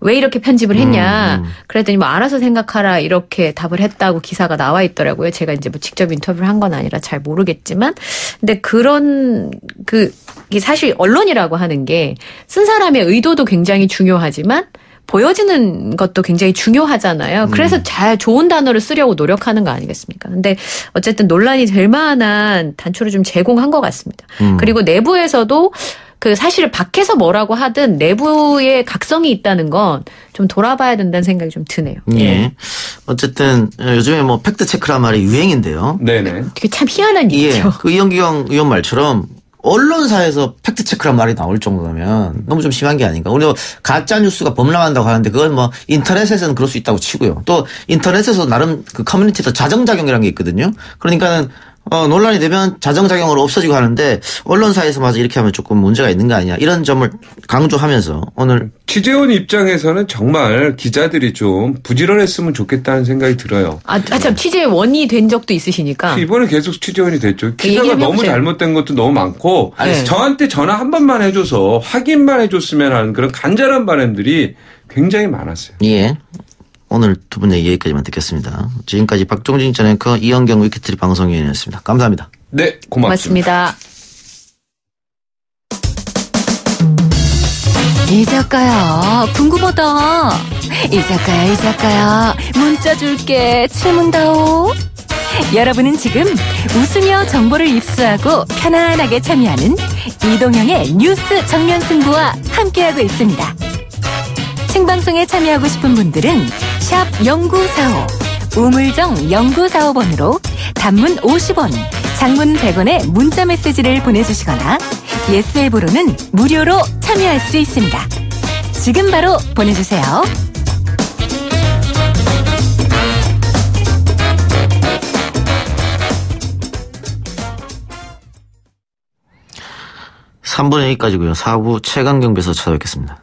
Speaker 3: 왜 이렇게 편집을 했냐. 그랬더니 뭐 알아서 생각하라 이렇게 답을 했다고 기사가 나와 있더라고요. 제가 이제 뭐 직접 인터뷰를 한 건 아니라 잘 모르겠지만. 근데 그런 사실 언론이라고 하는 게 쓴 사람의 의도도 굉장히 중요하지만 보여지는 것도 굉장히 중요하잖아요. 그래서 잘 좋은 단어를 쓰려고 노력하는 거 아니겠습니까? 근데 어쨌든 논란이 될 만한 단초를 좀 제공한 것 같습니다. 그리고 내부에서도 그 사실 밖에서 뭐라고 하든 내부에 각성이 있다는 건 좀 돌아봐야 된다는 생각이 좀 드네요.
Speaker 2: 예. 어쨌든 요즘에 뭐 팩트 체크란 말이 유행인데요.
Speaker 4: 네네.
Speaker 3: 되게 참 희한한 얘기죠.
Speaker 2: 예. 그 이현경 의원 말처럼 언론사에서 팩트 체크란 말이 나올 정도면 너무 좀 심한 게 아닌가. 우리도 가짜 뉴스가 범람한다고 하는데 그건 뭐 인터넷에서는 그럴 수 있다고 치고요. 또 인터넷에서 나름 그 커뮤니티에서 자정작용이라는 게 있거든요. 그러니까는 논란이 되면 자정작용으로 없어지고 하는데 언론사에서 맞아 이렇게 하면 조금 문제가 있는 거 아니냐 이런 점을 강조하면서 오늘
Speaker 4: 취재원 입장에서는 정말 기자들이 좀 부지런했으면 좋겠다는 생각이 들어요.
Speaker 3: 참 취재원이 된 적도 있으시니까.
Speaker 4: 이번에 계속 취재원이 됐죠. 기사가 너무 잘못된 것도 너무 많고 저한테 전화 한 번만 해줘서 확인만 해줬으면 하는 그런 간절한 바람들이 굉장히 많았어요.
Speaker 2: 예. 오늘 두 분 얘기 여기까지만 듣겠습니다. 지금까지 박종진 전 앵커 이현경 위키트리 방송위원이었습니다. 감사합니다.
Speaker 4: 네, 고맙습니다.
Speaker 5: 이 작가야, 궁금하다. 이 작가야, 문자 줄게, 질문다오. 여러분은 지금 웃으며 정보를 입수하고 편안하게 참여하는 이동형의 뉴스 정면 승부와 함께하고 있습니다. 생방송에 참여하고 싶은 분들은 샵 0945 우물정 0945번으로 단문 50원, 장문 100원의 문자 메시지를 보내주시거나 예스 앱으로는 무료로 참여할 수 있습니다. 지금 바로 보내주세요.
Speaker 2: (3분) 여기까지고요. 4부 최강경배에서 찾아뵙겠습니다.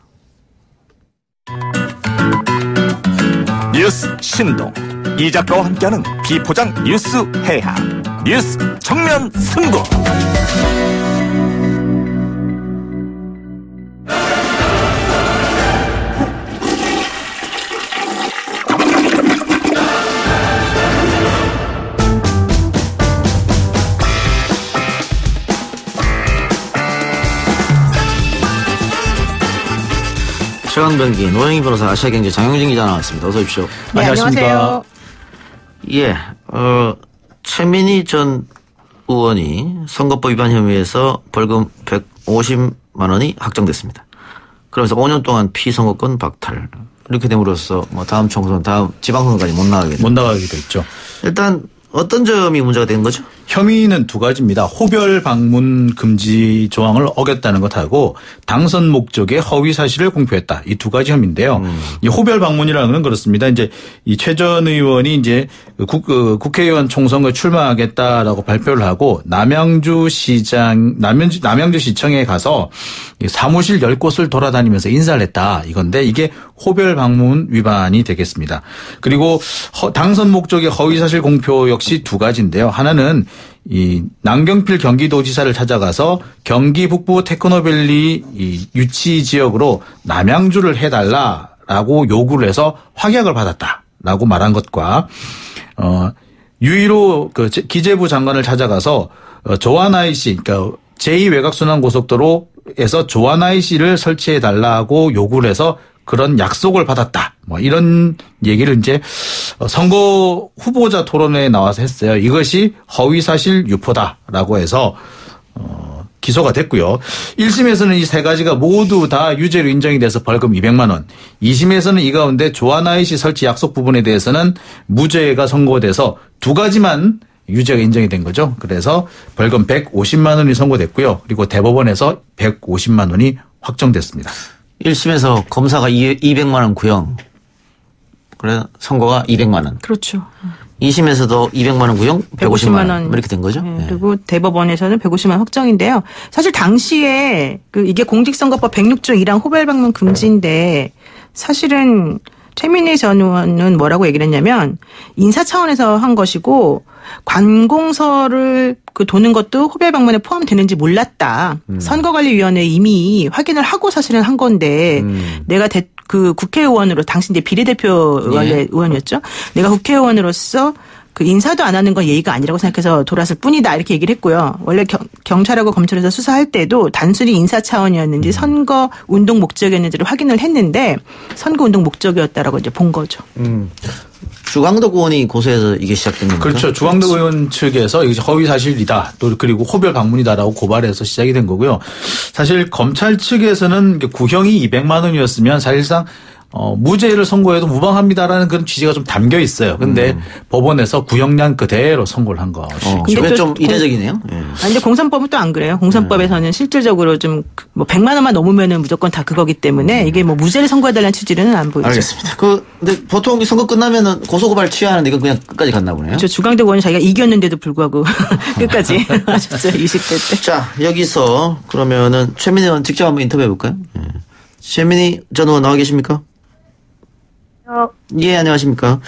Speaker 6: 뉴스 신동 이 작가와 함께하는 비포장 뉴스 해학 뉴스 정면 승부.
Speaker 2: 최강병기 노영희 변호사 아시아경제 장영진 기자 나왔습니다. 어서 오십시오.
Speaker 3: 네, 안녕하세요.
Speaker 2: 예, 최민희 전 의원이 선거법 위반 혐의에서 벌금 150만 원이 확정됐습니다. 그러면서 5년 동안 피선거권 박탈. 이렇게 됨으로써 뭐 다음 총선, 다음 지방선거까지 못 나가게
Speaker 7: 됐죠.
Speaker 2: 일단 어떤 점이 문제가 된 거죠?
Speaker 7: 혐의는 두 가지입니다. 호별 방문 금지 조항을 어겼다는 것하고 당선 목적의 허위 사실을 공표했다. 이 두 가지 혐의인데요. 이 호별 방문이라는 건 그렇습니다. 이제 이 최 전 의원이 이제 국회의원 총선거에 출마하겠다라고 발표를 하고 남양주 시청에 가서 사무실 10곳을 돌아다니면서 인사를 했다. 이건데 이게 호별 방문 위반이 되겠습니다. 그리고 당선 목적의 허위 사실 공표 역시 두 가지인데요. 하나는 이 남경필 경기도지사를 찾아가서 경기 북부 테크노밸리 이 유치 지역으로 남양주를 해달라라고 요구를 해서 확약을 받았다라고 말한 것과 유일호 그 기재부 장관을 찾아가서 조한아이 씨, 그러니까 제2외곽순환고속도로에서 조한아이 씨를 설치해 달라고 요구를 해서 그런 약속을 받았다. 뭐 이런 얘기를 이제 선거 후보자 토론회에 나와서 했어요. 이것이 허위사실 유포다라고 해서 기소가 됐고요. 1심에서는 이 세 가지가 모두 다 유죄로 인정이 돼서 벌금 200만 원. 2심에서는 이 가운데 조한아이 씨 설치 약속 부분에 대해서는 무죄가 선고돼서 두 가지만 유죄가 인정이 된 거죠. 그래서 벌금 150만 원이 선고됐고요. 그리고 대법원에서 150만 원이 확정됐습니다.
Speaker 2: 1심에서 검사가 200만 원 구형. 그래 선고가 200만 원.
Speaker 3: 그렇죠.
Speaker 2: 2심에서도 200만 원 구형, 150만 원 이렇게 된 거죠.
Speaker 8: 네. 그리고 대법원에서는 150만 원 확정인데요. 사실 당시에 이게 공직선거법 106조 1항 호별방문 금지인데 사실은 최민희 전 의원은 뭐라고 얘기를 했냐면 인사 차원에서 한 것이고 관공서를 도는 것도 호별방문에 포함되는지 몰랐다. 선거관리위원회에 이미 확인을 하고 사실은 한 건데 내가 국회의원으로 당시 이제 비례대표 의원이었죠. 내가 국회의원으로서 인사도 안 하는 건 예의가 아니라고 생각해서 돌았을 뿐이다 이렇게 얘기를 했고요. 원래 경찰하고 검찰에서 수사할 때도 단순히 인사 차원이었는지 선거 운동 목적이었는지를 확인을 했는데 선거 운동 목적이었다라고 이제 본 거죠.
Speaker 2: 주광덕 의원이 고소해서 이게 시작된 겁니까?
Speaker 7: 그렇죠. 주광덕 의원 측에서 이게 허위 사실이다. 또 그리고 호별 방문이다라고 고발해서 시작이 된 거고요. 사실 검찰 측에서는 구형이 200만 원이었으면 사실상 무죄를 선고해도 무방합니다라는 그런 취지가 좀 담겨 있어요. 근데 법원에서 구형량 그대로 선고를 한 것이.
Speaker 2: 근데 좀 이례적이네요.
Speaker 8: 근데 공선법은 또 안 그래요. 공선법에서는 실질적으로 좀 100만 원만 넘으면은 무조건 다 그거기 때문에 이게 무죄를 선고해달라는 취지는 안 보이죠.
Speaker 2: 알겠습니다. 근데 보통 선거 끝나면은 고소고발 취하하는데 이건 그냥 끝까지 갔나 보네요.
Speaker 8: 그렇죠. 주광덕 의원은 자기가 이겼는데도 불구하고 끝까지 하셨죠. 20대 때.
Speaker 2: 자, 여기서 그러면은 최민희 의원 직접 한번 인터뷰해 볼까요? 최민희 전 의원 나와 계십니까? 예, 안녕하십니까.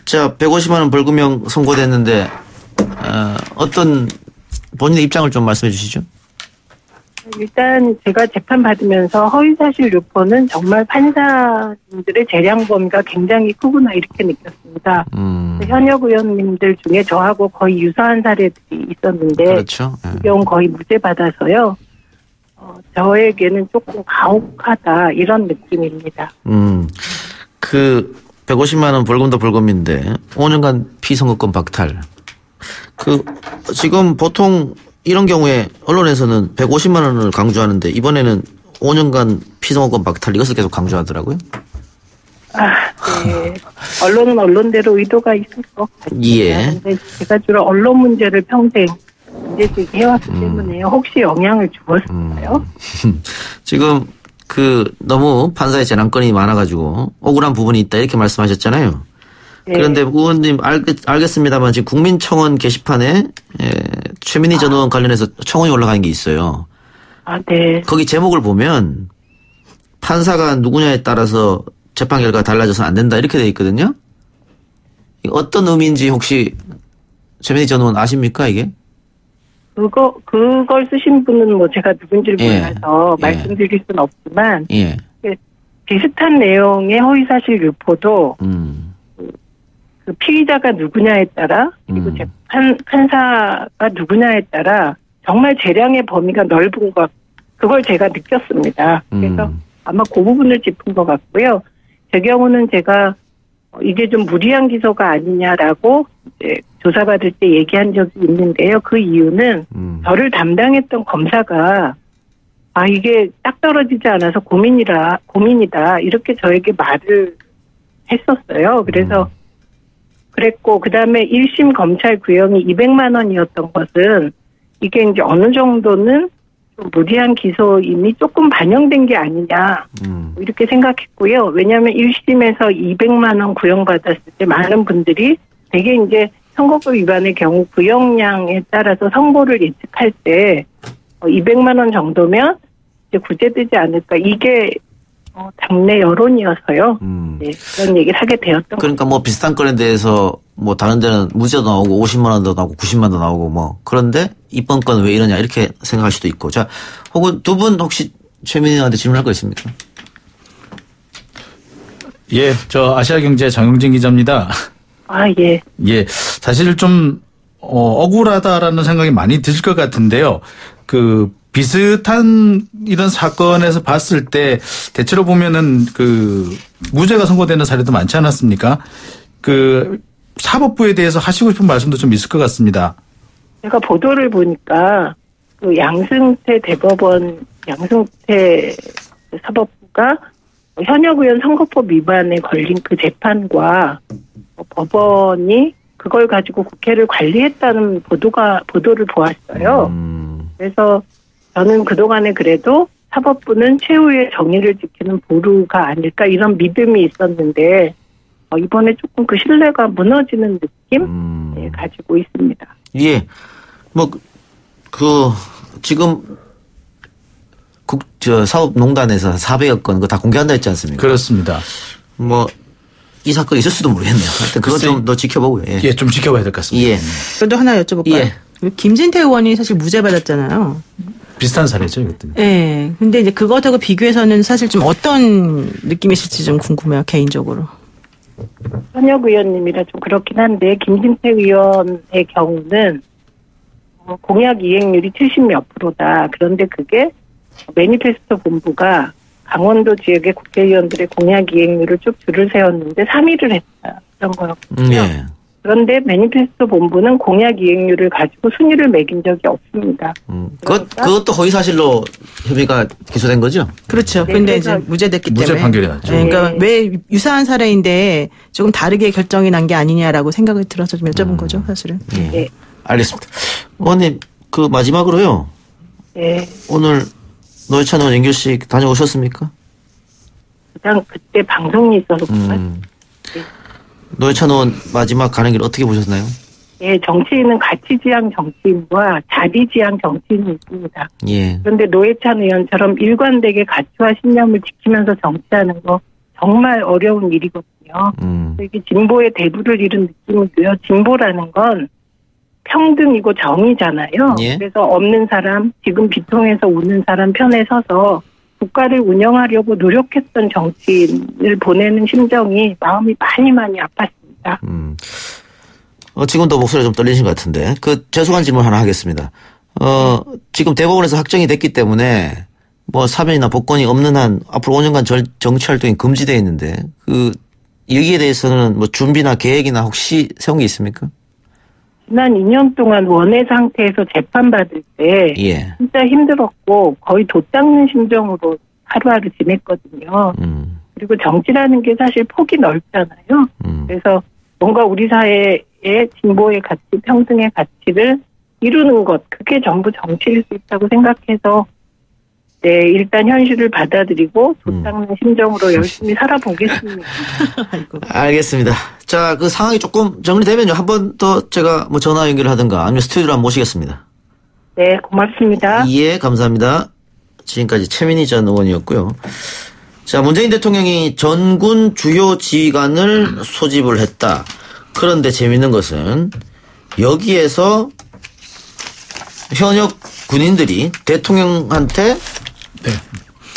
Speaker 2: 자, 150만 원 벌금형 선고됐는데 어떤 본인의 입장을 좀 말씀해 주시죠.
Speaker 9: 일단 제가 재판 받으면서 허위사실 유포는 정말 판사님들의 재량 범위가 굉장히 크구나 이렇게 느꼈습니다. 현역 의원님들 중에 저하고 거의 유사한 사례들이 있었는데
Speaker 2: 그렇죠.
Speaker 9: 이 경우 거의 무죄 받아서요. 저에게는 조금 가혹하다 이런 느낌입니다.
Speaker 2: 150만 원 벌금도 벌금인데 5년간 피선거권 박탈. 지금 보통 이런 경우에 언론에서는 150만 원을 강조하는데 이번에는 5년간 피선거권 박탈 이것을 계속 강조하더라고요.
Speaker 9: 네. 언론은 언론대로 의도가 있을 것 같아요.
Speaker 2: 예.
Speaker 9: 근데 제가 주로 언론 문제를 평생 문제제기 해왔기 때문에 혹시 영향을 주었을까요?
Speaker 2: 지금 너무 판사의 재량권이 많아가지고 억울한 부분이 있다 이렇게 말씀하셨잖아요. 네. 그런데 의원님 알겠습니다만 지금 국민청원 게시판에 최민희 전 의원 관련해서 청원이 올라간 게 있어요.
Speaker 9: 네.
Speaker 2: 거기 제목을 보면 판사가 누구냐에 따라서 재판 결과가 달라져서 안 된다 이렇게 돼 있거든요. 어떤 의미인지 혹시 최민희 전 의원 아십니까 이게?
Speaker 9: 그걸 쓰신 분은 제가 누군지를 몰라서 말씀드릴 수는 없지만, 비슷한 내용의 허위사실 유포도, 그 피의자가 누구냐에 따라, 그리고 판사가 누구냐에 따라, 정말 재량의 범위가 넓은 것, 그걸 제가 느꼈습니다. 그래서 아마 그 부분을 짚은 것 같고요. 제 경우는 제가 이게 좀 무리한 기소가 아니냐라고 이제 조사받을 때 얘기한 적이 있는데요. 그 이유는 저를 담당했던 검사가 이게 딱 떨어지지 않아서 고민이다 이렇게 저에게 말을 했었어요. 그래서 그랬고 그다음에 1심 검찰 구형이 200만 원이었던 것은 이게 이제 어느 정도는 좀 무리한 기소임이 조금 반영된 게 아니냐 이렇게 생각했고요. 왜냐하면 1심에서 200만 원 구형받았을 때 많은 분들이 되게 이제 선거법 위반의 경우 구형량에 따라서 선고를 예측할 때 200만 원 정도면 이제 구제되지 않을까 이게 당내 여론이어서요. 네, 그런 얘기를 하게 되었던
Speaker 2: 그러니까 비슷한 건에 대해서 다른 데는 무죄도 나오고 50만 원도 나오고 90만 원도 나오고 그런데 이번 건은 왜 이러냐 이렇게 생각할 수도 있고. 자, 혹은 두 분 혹시 최민희한테 질문할 거 있습니까?
Speaker 7: 예, 저 아시아경제 정영진 기자입니다.
Speaker 9: 예.
Speaker 7: 예, 사실 좀 억울하다라는 생각이 많이 드실 것 같은데요. 비슷한 이런 사건에서 봤을 때 대체로 보면은 무죄가 선고되는 사례도 많지 않았습니까? 사법부에 대해서 하시고 싶은 말씀도 좀 있을 것 같습니다.
Speaker 9: 제가 보도를 보니까 양승태 대법원 양승태 사법부가 현역 의원 선거법 위반에 걸린 그 재판과 법원이 그걸 가지고 국회를 관리했다는 보도를 보았어요. 그래서 저는 그동안에 그래도 사법부는 최후의 정의를 지키는 보루가 아닐까 이런 믿음이 있었는데 이번에 조금 그 신뢰가 무너지는 힘 가지고 있습니다.
Speaker 2: 예, 지금 사업농단에서 400억 건 그거 다 공개한다 했지 않습니까?
Speaker 7: 그렇습니다.
Speaker 2: 이 사건이 있을 수도 모르겠네요. 하여튼 그건 좀 더 지켜보고요. 예.
Speaker 7: 좀 지켜봐야 될 것 같습니다.
Speaker 2: 예.
Speaker 8: 저도 하나 여쭤볼까요?
Speaker 2: 예.
Speaker 8: 김진태 의원이 사실 무죄 받았잖아요.
Speaker 7: 비슷한 사례죠, 이것도.
Speaker 8: 네. 근데 이제 그것하고 비교해서는 사실 좀 어떤 느낌이실지 좀 궁금해요, 개인적으로.
Speaker 9: 현역 의원님이라 좀 그렇긴 한데, 김진태 의원의 경우는 공약 이행률이 70몇 %다. 그런데 그게 매니페스토 본부가 강원도 지역의 국회의원들의 공약 이행률을 쭉 줄을 세웠는데 3위를 했다. 그런 거였거든요.
Speaker 2: 예.
Speaker 9: 그런데 매니페스토 본부는 공약 이행률을 가지고 순위를 매긴 적이 없습니다.
Speaker 2: 그것도 허위사실로 혐의가 기소된 거죠?
Speaker 8: 그렇죠.
Speaker 9: 네,
Speaker 8: 근데 이제 무죄됐기 때문에.
Speaker 7: 무죄 판결이 났죠.
Speaker 8: 네, 그러니까 왜 유사한 사례인데 조금 다르게 결정이 난 게 아니냐라고 생각이 들어서 좀 여쭤본 거죠, 사실은.
Speaker 2: 예.
Speaker 9: 네.
Speaker 2: 알겠습니다. 의원님, 마지막으로요.
Speaker 9: 네.
Speaker 2: 오늘 노회찬 의원 연결식 다녀오셨습니까?
Speaker 9: 그냥 그때 방송이 있어서
Speaker 2: 노회찬 의원 마지막 가는 길 어떻게 보셨나요?
Speaker 9: 예, 정치인은 가치지향 정치인과 자리지향 정치인이 있습니다.
Speaker 2: 예.
Speaker 9: 그런데 노회찬 의원처럼 일관되게 가치와 신념을 지키면서 정치하는 거 정말 어려운 일이거든요. 이게 진보의 대부를 이룬 느낌이고요. 진보라는 건 평등이고 정의잖아요.
Speaker 2: 예.
Speaker 9: 그래서 없는 사람, 지금 비통해서 우는 사람 편에 서서 국가를 운영하려고 노력했던 정치인을 보내는 심정이 마음이 많이 아팠습니다.
Speaker 2: 지금도 목소리가 좀 떨리신 것 같은데 죄송한 질문 하나 하겠습니다. 지금 대법원에서 확정이 됐기 때문에 사면이나 복권이 없는 한 앞으로 5년간 정치 활동이 금지되어 있는데 여기에 대해서는 준비나 계획이나 혹시 세운 게 있습니까?
Speaker 9: 지난 2년 동안 원외 상태에서 재판받을 때
Speaker 2: 예.
Speaker 9: 진짜 힘들었고 거의 돛닦는 심정으로 하루하루 지냈거든요. 그리고 정치라는 게 사실 폭이 넓잖아요. 그래서 뭔가 우리 사회의 진보의 가치, 평등의 가치를 이루는 것, 그게 전부 정치일 수 있다고 생각해서 일단 현실을 받아들이고 돛닦는 심정으로 열심히 살아보겠습니다.
Speaker 2: 알겠습니다. 자, 상황이 조금 정리되면요. 한 번 더 제가 전화 연결을 하든가 아니면 스튜디오로 한번 모시겠습니다.
Speaker 9: 네, 고맙습니다.
Speaker 2: 예, 감사합니다. 지금까지 최민희 전 의원이었고요. 자, 문재인 대통령이 전군 주요 지휘관을 소집을 했다. 그런데 재밌는 것은 여기에서 현역 군인들이 대통령한테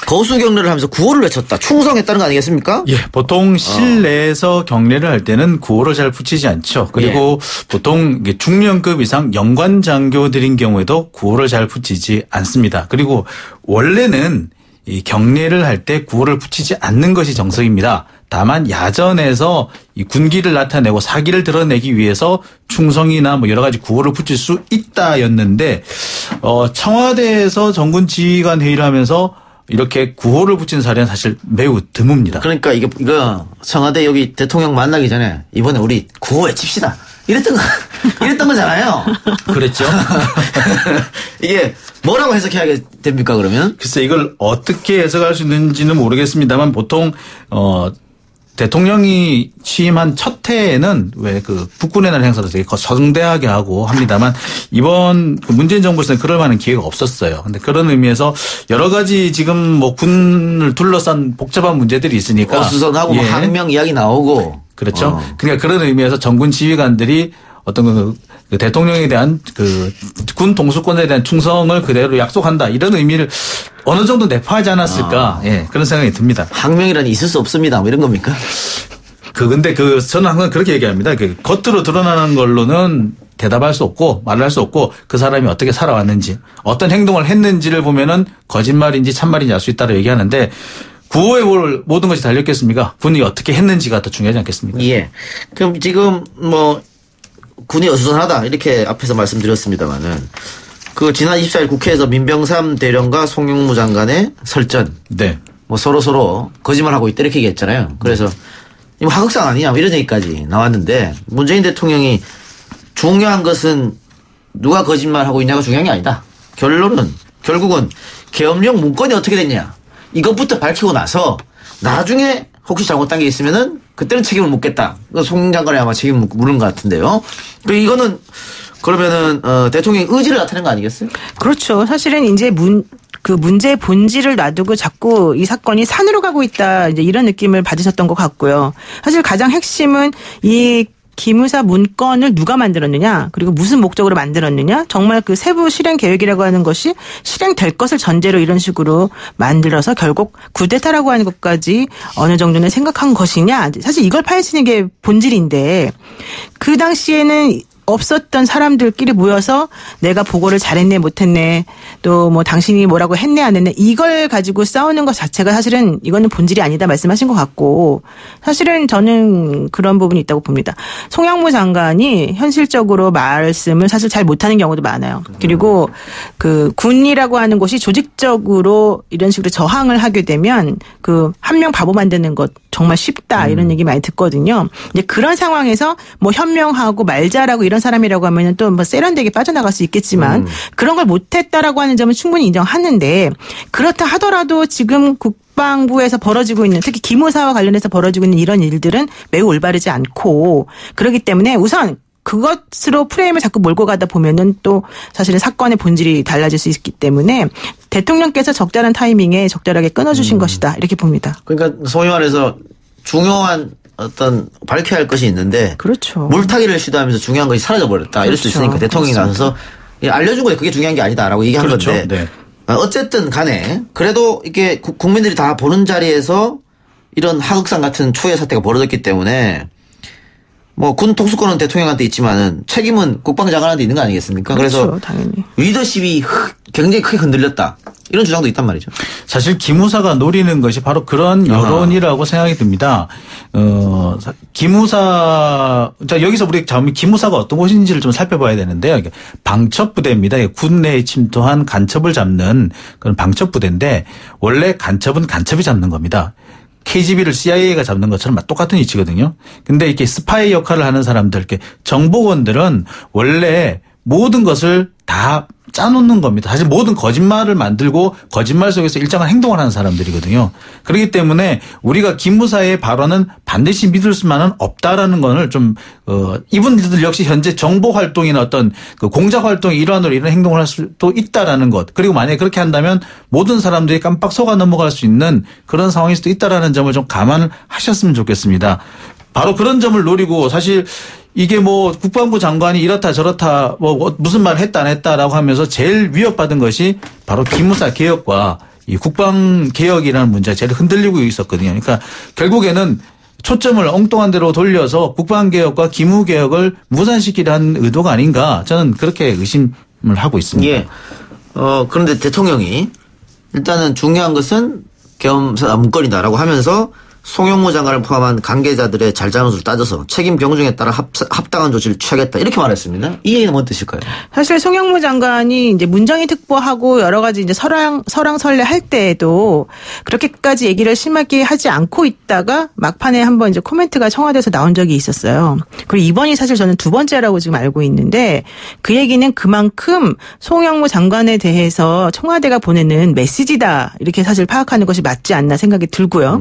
Speaker 2: 거수 경례를 하면서 구호를 외쳤다. 충성했다는 거 아니겠습니까?
Speaker 7: 예, 보통 실내에서 경례를 할 때는 구호를 잘 붙이지 않죠. 그리고 보통 중령급 이상 영관 장교들인 경우에도 구호를 잘 붙이지 않습니다. 그리고 원래는 이 경례를 할 때 구호를 붙이지 않는 것이 정석입니다. 다만 야전에서 이 군기를 나타내고 사기를 드러내기 위해서 충성이나 여러 가지 구호를 붙일 수 있다였는데 청와대에서 전군 지휘관 회의를 하면서 이렇게 구호를 붙인 사례는 사실 매우 드뭅니다.
Speaker 2: 그러니까 이거 청와대 여기 대통령 만나기 전에 이번에 우리 구호 외칩시다. 이랬던 거잖아요.
Speaker 7: 그랬죠.
Speaker 2: 이게 뭐라고 해석해야 됩니까, 그러면?
Speaker 7: 글쎄 이걸 어떻게 해석할 수 있는지는 모르겠습니다만 보통 대통령이 취임한 첫 해에는 왜 국군의 날 행사도 되게 성대하게 하고 합니다만 이번 문재인 정부에서는 그럴 만한 기회가 없었어요. 근데 그런 의미에서 여러 가지 지금 군을 둘러싼 복잡한 문제들이 있으니까
Speaker 2: 어수선하고 항명 이야기 나오고
Speaker 7: 그렇죠. 그러니까 그런 의미에서 전군 지휘관들이 어떤 그 대통령에 대한 군 동수권에 대한 충성을 그대로 약속한다 이런 의미를 어느 정도 내포하지 않았을까 그런 생각이 듭니다.
Speaker 2: 항명이란 있을 수 없습니다. 이런 겁니까?
Speaker 7: 근데 저는 항상 그렇게 얘기합니다. 겉으로 드러나는 걸로는 대답할 수 없고 말을 할 수 없고 그 사람이 어떻게 살아왔는지 어떤 행동을 했는지를 보면은 거짓말인지 참말인지 알 수 있다고 얘기하는데 구호에 모든 것이 달렸겠습니까? 군이 어떻게 했는지가 더 중요하지 않겠습니까?
Speaker 2: 예. 그럼 지금 군이 어수선하다 이렇게 앞에서 말씀드렸습니다만은 지난 24일 국회에서 민병삼 대령과 송영무 장관의 설전.
Speaker 7: 네.
Speaker 2: 서로 거짓말하고 있다 이렇게 얘기했잖아요. 그래서 이거 하극상 아니냐 이런 얘기까지 나왔는데 문재인 대통령이 중요한 것은 누가 거짓말하고 있냐가 중요한 게 아니다. 결국은 계엄령 문건이 어떻게 됐냐. 이것부터 밝히고 나서 나중에 혹시 잘못된 게 있으면은 그때는 책임을 묻겠다. 송 장관이 아마 책임을 물은 것 같은데요. 이거는 그러면은 대통령의 의지를 나타낸 거 아니겠어요?
Speaker 8: 그렇죠. 사실은 이제 그 문제의 본질을 놔두고 자꾸 이 사건이 산으로 가고 있다. 이제 이런 느낌을 받으셨던 것 같고요. 사실 가장 핵심은 이 기무사 문건을 누가 만들었느냐, 그리고 무슨 목적으로 만들었느냐, 정말 그 세부 실행 계획이라고 하는 것이 실행될 것을 전제로 이런 식으로 만들어서 결국 쿠데타라고 하는 것까지 어느 정도는 생각한 것이냐, 사실 이걸 파헤치는 게 본질인데 그 당시에는 없었던 사람들끼리 모여서 내가 보고를 잘했네 못했네 또 뭐 당신이 뭐라고 했네 안 했네 이걸 가지고 싸우는 것 자체가 사실은 이거는 본질이 아니다 말씀하신 것 같고 사실은 저는 그런 부분이 있다고 봅니다. 송영무 장관이 현실적으로 말씀을 사실 잘 못하는 경우도 많아요. 그리고 그 군이라고 하는 곳이 조직적으로 이런 식으로 저항을 하게 되면 그 한 명 바보 만드는 것 정말 쉽다 이런 얘기 많이 듣거든요. 이제 그런 상황에서 뭐 현명하고 말 잘하고 이런 사람이라고 하면은 또 뭐 세련되게 빠져나갈 수 있겠지만 그런 걸 못했다라고 하는 점은 충분히 인정하는데 그렇다 하더라도 지금 국방부에서 벌어지고 있는 특히 기무사와 관련해서 벌어지고 있는 이런 일들은 매우 올바르지 않고 그렇기 때문에 우선 그것으로 프레임을 자꾸 몰고 가다 보면은 또 사실은 사건의 본질이 달라질 수 있기 때문에 대통령께서 적절한 타이밍에 적절하게 끊어주신 것이다 이렇게 봅니다.
Speaker 2: 그러니까 소위 말해서 중요한 어떤 밝혀야 할 것이 있는데
Speaker 8: 그렇죠.
Speaker 2: 물타기를 시도하면서 중요한 것이 사라져버렸다. 그렇죠. 이럴 수 있으니까 대통령이 나서서 알려준 거에 그게 중요한 게 아니다라고 얘기한
Speaker 7: 그렇죠.
Speaker 2: 건데
Speaker 7: 네.
Speaker 2: 어쨌든 간에 그래도 이게 국민들이 다 보는 자리에서 이런 하극상 같은 초유의 사태가 벌어졌기 때문에 뭐 군 통수권은 대통령한테 있지만은 책임은 국방장관한테 있는 거 아니겠습니까?
Speaker 8: 그렇죠,
Speaker 2: 그래서
Speaker 8: 당연히.
Speaker 2: 리더십이 굉장히 크게 흔들렸다. 이런 주장도 있단 말이죠.
Speaker 7: 사실 기무사가 노리는 것이 바로 그런 여론이라고 생각이 듭니다. 기무사, 자, 여기서 우리 기무사가 어떤 곳인지를 좀 살펴봐야 되는데요. 방첩부대입니다. 군 내에 침투한 간첩을 잡는 그런 방첩부대인데 원래 간첩은 간첩이 잡는 겁니다. KGB를 CIA가 잡는 것처럼 똑같은 위치거든요. 근데 이렇게 스파이 역할을 하는 사람들, 이렇게 정보원들은 원래 모든 것을 다 짜놓는 겁니다. 사실 모든 거짓말을 만들고 거짓말 속에서 일정한 행동을 하는 사람들이거든요. 그렇기 때문에 우리가 기무사의 발언은 반드시 믿을 수만은 없다라는 것을 좀 이분들 역시 현재 정보 활동이나 어떤 그 공작 활동의 일환으로 이런 행동을 할 수도 있다라는 것. 그리고 만약에 그렇게 한다면 모든 사람들이 깜빡 속아 넘어갈 수 있는 그런 상황일 수도 있다라는 점을 좀 감안을 하셨으면 좋겠습니다. 바로 그런 점을 노리고 사실 이게 뭐 국방부 장관이 이렇다 저렇다 뭐 무슨 말 했다 안 했다라고 하면서 제일 위협받은 것이 바로 기무사 개혁과 이 국방 개혁이라는 문제가 제일 흔들리고 있었거든요. 그러니까 결국에는 초점을 엉뚱한 데로 돌려서 국방 개혁과 기무 개혁을 무산시키려는 의도가 아닌가 저는 그렇게 의심을 하고 있습니다.
Speaker 2: 예. 그런데 대통령이 일단은 중요한 것은 계엄사 문건이다라고 하면서 송영무 장관을 포함한 관계자들의 잘잘못을 따져서 책임 경중에 따라 합당한 조치를 취하겠다 이렇게 말했습니다. 이 얘기는 뭔 뜻일까요?
Speaker 8: 사실 송영무 장관이 이제 문정희 특보하고 여러 가지 이제 설왕설래 할 때에도 그렇게까지 얘기를 심하게 하지 않고 있다가 막판에 한번 이제 코멘트가 청와대에서 나온 적이 있었어요. 그리고 이번이 사실 저는 두 번째라고 지금 알고 있는데 그 얘기는 그만큼 송영무 장관에 대해서 청와대가 보내는 메시지다 이렇게 사실 파악하는 것이 맞지 않나 생각이 들고요.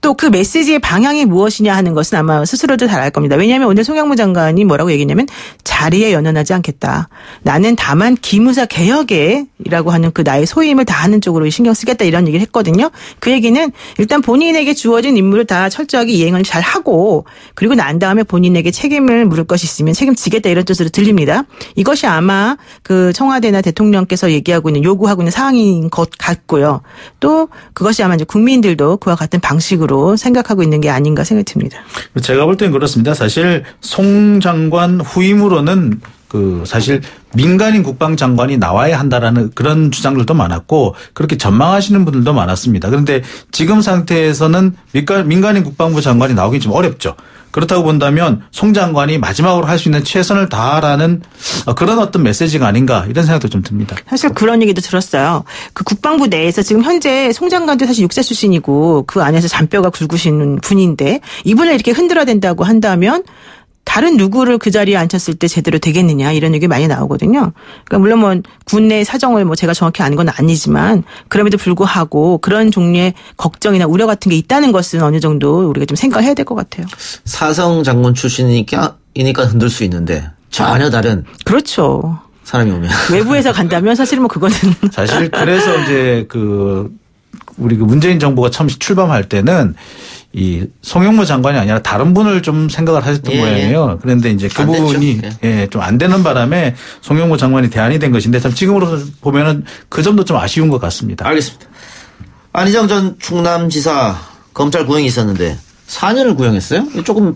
Speaker 8: 또 그 메시지의 방향이 무엇이냐 하는 것은 아마 스스로도 잘 알 겁니다. 왜냐하면 오늘 송영무 장관이 뭐라고 얘기했냐면 자리에 연연하지 않겠다. 나는 다만 기무사 개혁에라고 하는 그 나의 소임을 다하는 쪽으로 신경 쓰겠다 이런 얘기를 했거든요. 그 얘기는 일단 본인에게 주어진 임무를 다 철저하게 이행을 잘 하고 그리고 난 다음에 본인에게 책임을 물을 것이 있으면 책임지겠다 이런 뜻으로 들립니다. 이것이 아마 그 청와대나 대통령께서 얘기하고 있는 요구하고 있는 사항인 것 같고요. 또 그것이 아마 이제 국민들도 그와 같은 방식으로 생각하고 있는 게 아닌가 생각이 듭니다.
Speaker 7: 제가 볼 때는 그렇습니다. 사실 송 장관 후임으로는 그 사실 민간인 국방장관이 나와야 한다라는 그런 주장들도 많았고 그렇게 전망하시는 분들도 많았습니다. 그런데 지금 상태에서는 민간인 국방부 장관이 나오긴 좀 어렵죠. 그렇다고 본다면 송 장관이 마지막으로 할 수 있는 최선을 다하라는 그런 어떤 메시지가 아닌가 이런 생각도 좀 듭니다.
Speaker 8: 사실 그런 얘기도 들었어요. 그 국방부 내에서 지금 현재 송 장관도 사실 육사 출신이고 그 안에서 잔뼈가 굵으신 분인데 이분을 이렇게 흔들어야 된다고 한다면 다른 누구를 그 자리에 앉혔을 때 제대로 되겠느냐 이런 얘기 많이 나오거든요. 그러니까 물론 뭐 군내 사정을 뭐 제가 정확히 아는 건 아니지만 그럼에도 불구하고 그런 종류의 걱정이나 우려 같은 게 있다는 것은 어느 정도 우리가 좀 생각해야 될 것 같아요.
Speaker 2: 사성 장군 출신이니까 흔들 수 있는데 전혀 다른.
Speaker 8: 그렇죠.
Speaker 2: 사람이 오면.
Speaker 8: 외부에서 간다면 사실 뭐 그거는.
Speaker 7: 사실 그래서 이제 우리 문재인 정부가 처음 출범할 때는 이 송영무 장관이 아니라 다른 분을 좀 생각을 하셨던 모양이에요. 그런데 이제 그 부분이 좀 안 되는 바람에 송영무 장관이 대안이 된 것인데 참 지금으로 보면은 그 점도 좀 아쉬운 것 같습니다.
Speaker 2: 알겠습니다. 안희정 전 충남지사 검찰 구형이 있었는데 4년을 구형했어요? 조금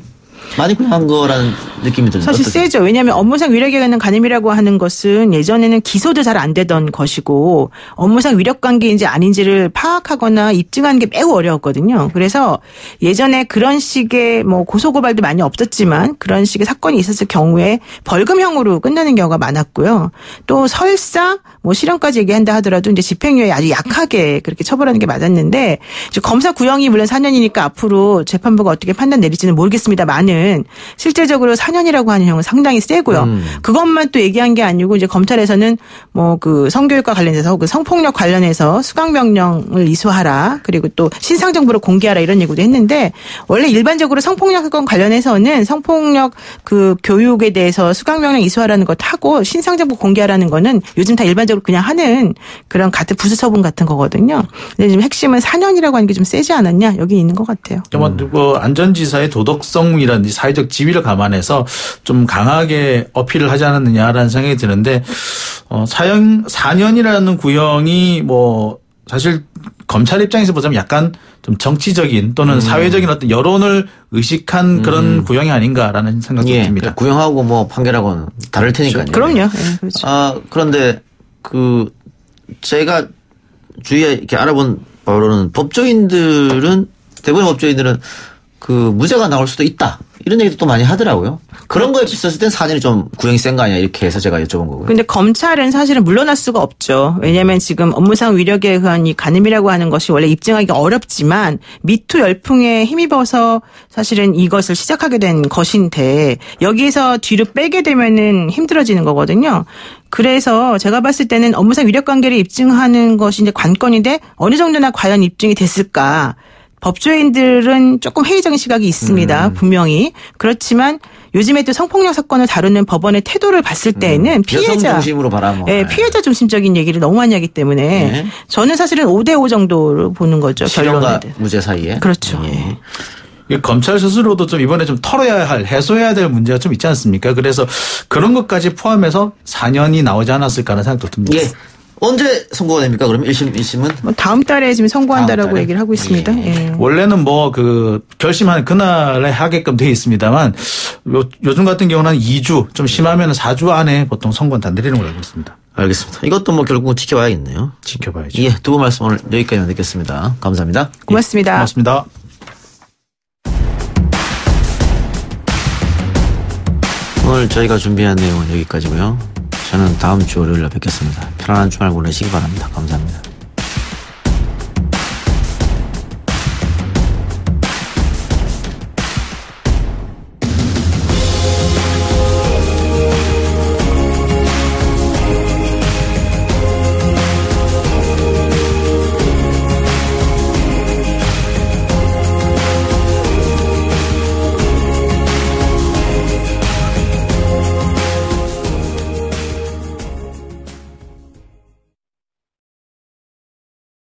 Speaker 2: 많이 구형한 거라는 느낌이 들어요.
Speaker 8: 사실 세죠. 왜냐하면 업무상 위력에 관한 간음이라고 하는 것은 예전에는 기소도 잘 안 되던 것이고 업무상 위력 관계인지 아닌지를 파악하거나 입증하는 게 매우 어려웠거든요. 그래서 예전에 그런 식의 뭐 고소고발도 많이 없었지만 그런 식의 사건이 있었을 경우에 벌금형으로 끝나는 경우가 많았고요. 또 설사 뭐 실형까지 얘기한다 하더라도 이제 집행유예 아주 약하게 그렇게 처벌하는 게 맞았는데 이제 검사 구형이 물론 4년이니까 앞으로 재판부가 어떻게 판단 내릴지는 모르겠습니다만은 실제적으로 4년이라고 하는 형은 상당히 세고요. 그것만 또 얘기한 게 아니고 이제 검찰에서는 뭐 그 성교육과 관련해서 그 성폭력 관련해서 수강명령을 이수하라 그리고 또 신상 정보를 공개하라 이런 얘기도 했는데 원래 일반적으로 성폭력 사건 관련해서는 성폭력 그 교육에 대해서 수강명령 이수하라는 것 하고 신상 정보 공개하라는 거는 요즘 다 일반적으로 그냥 하는 그런 같은 부수 처분 같은 거거든요. 근데 지금 핵심은 4년이라고 하는 게 좀 세지 않았냐 여기 있는 것 같아요.
Speaker 7: 안전지사의 도덕성이라든지 사회적 지위를 감안해서 좀 강하게 어필을 하지 않았느냐라는 생각이 드는데 4년이라는 구형이 뭐 사실 검찰 입장에서 보자면 약간 좀 정치적인 또는 사회적인 어떤 여론을 의식한 그런 구형이 아닌가라는 생각이 듭니다.
Speaker 2: 구형하고 뭐 판결하고는 다를 테니까요.
Speaker 8: 그럼요. 네, 그렇죠.
Speaker 2: 그런데 제가 주위에 이렇게 알아본 바로는 대부분의 법조인들은 무죄가 나올 수도 있다. 이런 얘기도 또 많이 하더라고요. 그런 거에 비쌌을 땐 4년이 좀 구형이 센 거 아니야 이렇게 해서 제가 여쭤본 거고요.
Speaker 8: 근데 검찰은 사실은 물러날 수가 없죠. 왜냐하면 지금 업무상 위력에 의한 이 간음이라고 하는 것이 원래 입증하기가 어렵지만 미투 열풍에 힘입어서 사실은 이것을 시작하게 된 것인데 여기에서 뒤로 빼게 되면은 힘들어지는 거거든요. 그래서 제가 봤을 때는 업무상 위력 관계를 입증하는 것이 이제 관건인데 어느 정도나 과연 입증이 됐을까? 법조인들은 조금 회의적인 시각이 있습니다. 분명히. 그렇지만 요즘에 또 성폭력 사건을 다루는 법원의 태도를 봤을 때에는 피해자
Speaker 2: 여성 중심으로 바라보면
Speaker 8: 피해자 중심적인 얘기를 너무 많이 하기 때문에 저는 사실은 5대5 정도로 보는 거죠.
Speaker 2: 실형과 무죄 사이에.
Speaker 8: 그렇죠.
Speaker 7: 검찰 스스로도 좀 이번에 좀 털어야 할, 해소해야 될 문제가 좀 있지 않습니까? 그래서 그런 것까지 포함해서 4년이 나오지 않았을까 하는 생각도 듭니다.
Speaker 2: 언제 선고가 됩니까? 그럼 1심, 2심은?
Speaker 8: 다음 달에 지금 선고한다라고 얘기를 하고 있습니다.
Speaker 7: 원래는 결심하는 그날에 하게끔 되어 있습니다만 요즘 같은 경우는 2주, 좀 심하면 4주 안에 보통 선고는 다 내리는 걸로 알고 있습니다.
Speaker 2: 알겠습니다. 이것도 결국은 지켜봐야겠네요.
Speaker 7: 지켜봐야죠.
Speaker 2: 두 분 말씀 오늘 여기까지만 듣겠습니다. 감사합니다.
Speaker 8: 고맙습니다.
Speaker 7: 고맙습니다.
Speaker 2: 오늘 저희가 준비한 내용은 여기까지고요. 저는 다음 주 월요일에 뵙겠습니다. 편안한 주말 보내시기 바랍니다. 감사합니다.